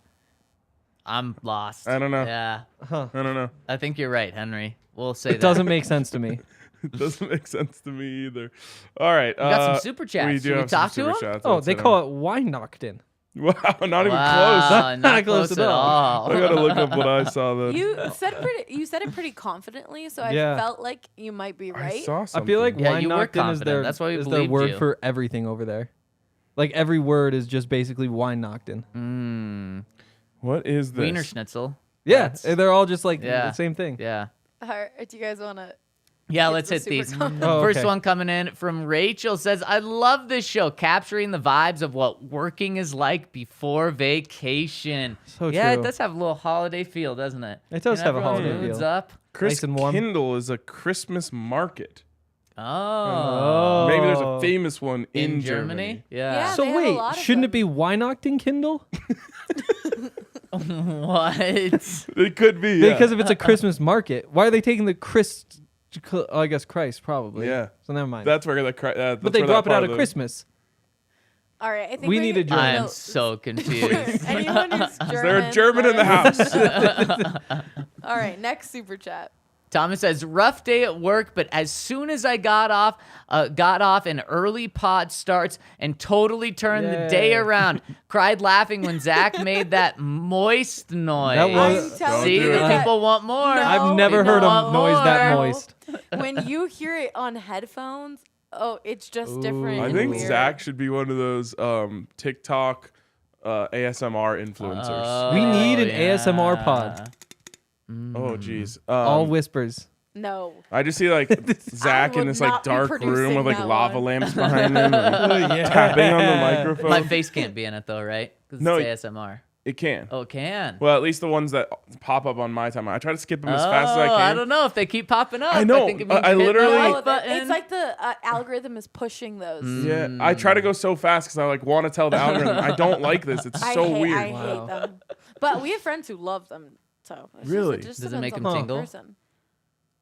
I'm lost. I don't know. Yeah. I don't know. I think you're right, Henry. We'll say It that. doesn't make sense to me. It doesn't make sense to me either. All right. We got some super chats. We Should do we have talk some to super 'em? chats. Oh, Let's they hit 'em. call it Weihnachten. Wow, not even Wow, close. not close close at at all. I gotta look up what I saw then. You said it pretty confidently, so I Yeah. felt like you might be I right. saw I something. feel like Yeah, you were Weihnachten is confident. their, That's why we is their believed word you. for everything over there. Like every word is just basically Weihnachten. What is this? Wiener Schnitzel. Yeah, That's- they're all just like Yeah. the same thing. Yeah. Do you guys want to? Yeah, It's let's the hit super these. comment. Oh, First okay. one coming in from Rachel says, I love this show, capturing the vibes of what working is like before vacation. So yeah, true. it does have a little holiday feel, doesn't it? It does have a everyone's holiday mood's feel. up. Nice and warm. Christkindl is a Christmas market. Oh. Maybe there's a famous one in Germany? Yeah. Yeah. So they have a wait, lot of shouldn't them. it be Weihnachten Kindle? What? It could be. Yeah. Because if it's a Christmas market, why are they taking the Christ? I guess Christ probably. Yeah. So never mind. That's where the. but they drop it out of Christmas. All right, I think We need a German. I am No, so confused. Anyone who's German. Is there a German in the let house? us- All right, next super chat. Thomas says, rough day at work, but as soon as I got off, an early pod starts and totally turned the day Yay. around. Cried laughing when Zach made that moist noise. That was- I'm telling See, do the it. people want more. No. I've never People heard want a noise that more. moist. When you hear it on headphones, oh, it's just different. Ooh. I and think weird. Zach should be one of those TikTok ASMR influencers. We need an yeah. ASMR pod. Oh, jeez. All whispers. No. I just see like Zach in would this not like be dark room producing with like that lava one. lamps behind him, like, tapping on the microphone. My face can't be in it, though, right? 'Cause No, it's ASMR. It can. Oh, it can. Well, at least the ones that pop up on my timeline. I try to skip them as fast as I Oh, can. don't know if they keep popping up. I know. think it means I you hit the literally- like No, button. it's like the algorithm is pushing those. Yeah, I try to go so fast because I like want to tell the algorithm I don't like this. It's so I weird. hate them. But we have friends who love them. So it's Really? just Does it make depends them on the tingle? person.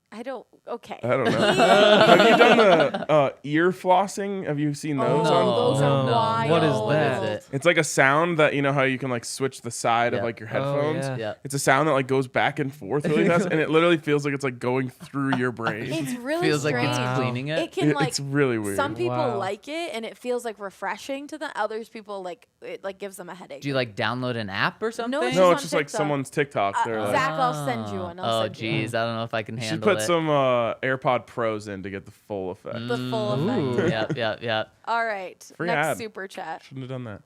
I don't. Okay. I don't know. Have you done the ear flossing? Have you seen those? Oh, on? those are No. wild. What is What that? is it? It's like a sound that you know how you can like switch the side Yeah. of like your Oh, headphones. yeah. Yeah. It's a sound that like goes back and forth really fast, and it literally feels like it's like going through your brain. It's really Feels like strange. it's Wow. cleaning it. It can like It's really weird. some people Wow. like it and it feels like refreshing to them. Others people like it like gives them a headache. Do you like download an app or something? it's no, on it's just like TikTok. someo's TikTok. They're like, Zach, I'll send you one. I'll Oh, send you one. geez, I don't know if I can you should handle put it. some AirPod Pros in to get the full effect. The full effect. Ooh. Yeah. All right. Free Next ad. super chat. Shouldn't have done that.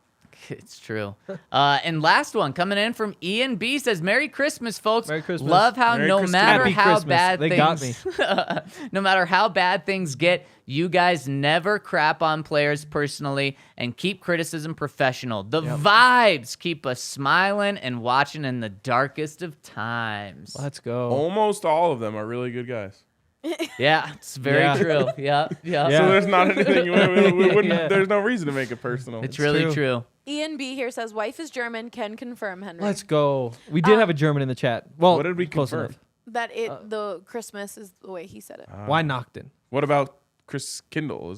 It's true. And last one coming in from Ian B says, "Merry Christmas, folks. Merry Christmas. Love how Merry no Christmas. matter Happy how Christmas. bad They things, got me. no matter how bad things get, you guys never crap on players personally and keep criticism professional. The vibes keep us smiling and watching in the darkest of times." Let's go. Almost all of them are really good guys. Yeah, it's very Yeah. true. Yeah. Yeah. So there's not anything we wouldn't. Yeah. There's no reason to make it personal. It's really true. true. Ian B here says wife is German. Can confirm, Henry. Let's go. We did have a German in the chat. Well, What did we close confirm? enough. That the Christmas is the way he said it. Why Nocton? What about Chris Kindle?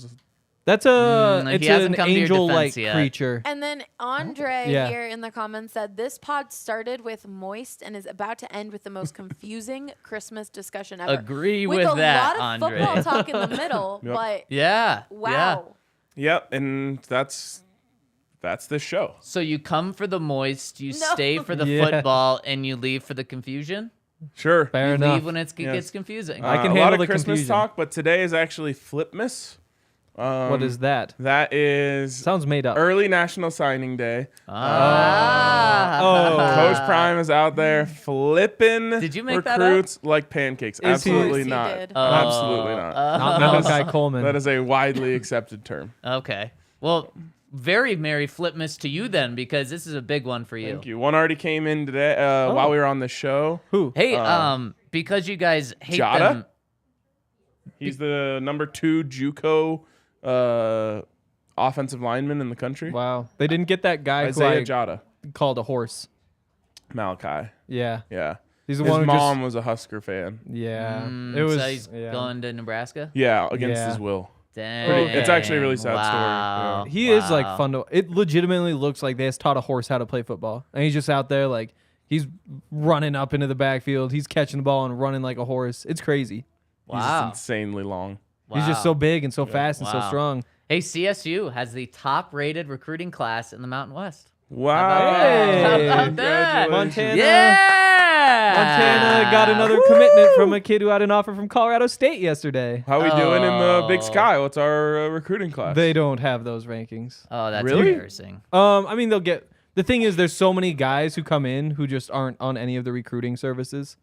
That's it's he hasn't an come to your angel-like defense yet. creature. And then Andre Yeah. here in the comments said, this pod started with moist and is about to end with the most confusing Christmas discussion ever. Agree with with a that, lot of Andre. football talk in the middle, Yep. but Yeah. wow. Yeah. Yep, and that's this show. So you come for the moist, you No. stay for the Yeah. football, and you leave for the confusion? Sure. Fair You enough. leave when it Yes. gets confusing. I can a lot handle of the Christmas confusion. talk, but today is actually Flipmas. What is that? That is Sounds made up. early National Signing Day. Ah. Coach Prime is out there flipping Did you make that recruits like pancakes. Is he? Absolutely Of course he not. did. Absolutely not. Not Malachi Coleman. That is a widely accepted term. Okay. Well, very Merry Flipmas to you then, because this is a big one for you. Thank you. One already came in today while we were on the show. Who? Hey, because you guys hate Jada? them. He's the number 2 JUCO offensive lineman in the country. Wow. They didn't get that guy Isaiah who Jada. I called a horse. Malachi. Yeah. Yeah. He's the His one who mom was a Husker fan. Yeah. Mm, It was. so he's yeah. going to Nebraska? Yeah, against Yeah. his will. Dang. It's actually a really sad story, Wow. yeah. He is like Wow. fun to. It legitimately looks like they just taught a horse how to play football, and he's just out there like he's running up into the backfield. He's catching the ball and running like a horse. It's crazy. He's Wow. insanely long. He's just so big and so fast and so Wow. strong. Hey, CSU has the top-rated recruiting class in the Mountain West. Wow. Hey. How about that? Montana. Yeah. Montana got another commitment from a kid who had an offer from Colorado State yesterday. How we doing in the Big Oh. Sky? What's our recruiting class? They don't have those rankings. Oh, that's Really? embarrassing. I mean, they'll get. The thing is, there's so many guys who come in who just aren't on any of the recruiting services,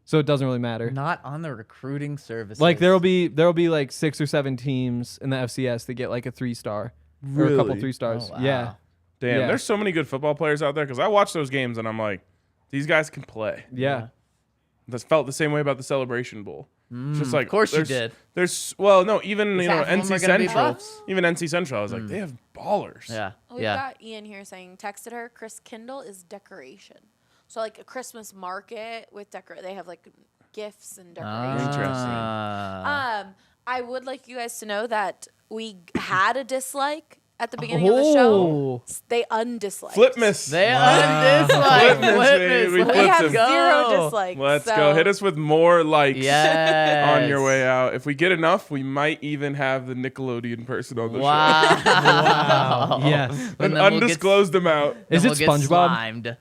so it doesn't really matter. Not on the recruiting services. Like there'll be like 6 or 7 teams in the FCS that get like a 3-star or a couple Really? 3 stars. Oh, wow. Yeah, Damn, Yeah. there's so many good football players out there because I watch those games and I'm like, these guys can play. yeah. That's felt the same way about the Celebration Bowl. It's just like, of course you there's- did. There's no, even Half you know of them NC are gonna be Central, buffs. even NC Central. I was like, they have ballers. Yeah. We've yeah. got Ian here saying, texted her, Chris Kindle is decoration. So like a Christmas market with they have like gifts and decorations. Interesting. I would like you guys to know that we had a dislike at the beginning of the show. They undisliked. Flipmas. They undislike. Flipmas, baby. We We flipped have him. 0 dislikes. Let's so go. Hit us with more likes Yes. on your way out. If we get enough, we might even have the Nickelodeon person on the show. Wow. Yes. And An then we'll get- undisclosed amount. then Is it we'll get SpongeBob? slimed. It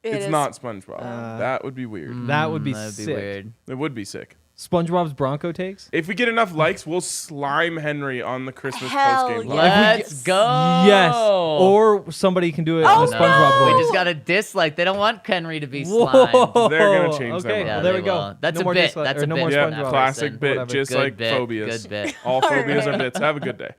It's is- not SpongeBob. That would be weird. That would be That'd be sick. weird. It would be sick. SpongeBob's Bronco takes. If we get enough likes, we'll slime Henry on the Christmas Hell postgame. yeah. Let's go. Yes. Or somebody can do it Oh, in a SpongeBob no. We voice. just got a dislike. They don't want Henry to be Whoa. slimed. They're gonna change that Okay, one. Yeah, well, there they we go. will. That's no a more bit. dislike- That's or a no bit more from Yeah, that SpongeBob. classic person. bit, Whatever. just Good like bit, phobias. good bit. All phobias are Alright. bits. Have a good day.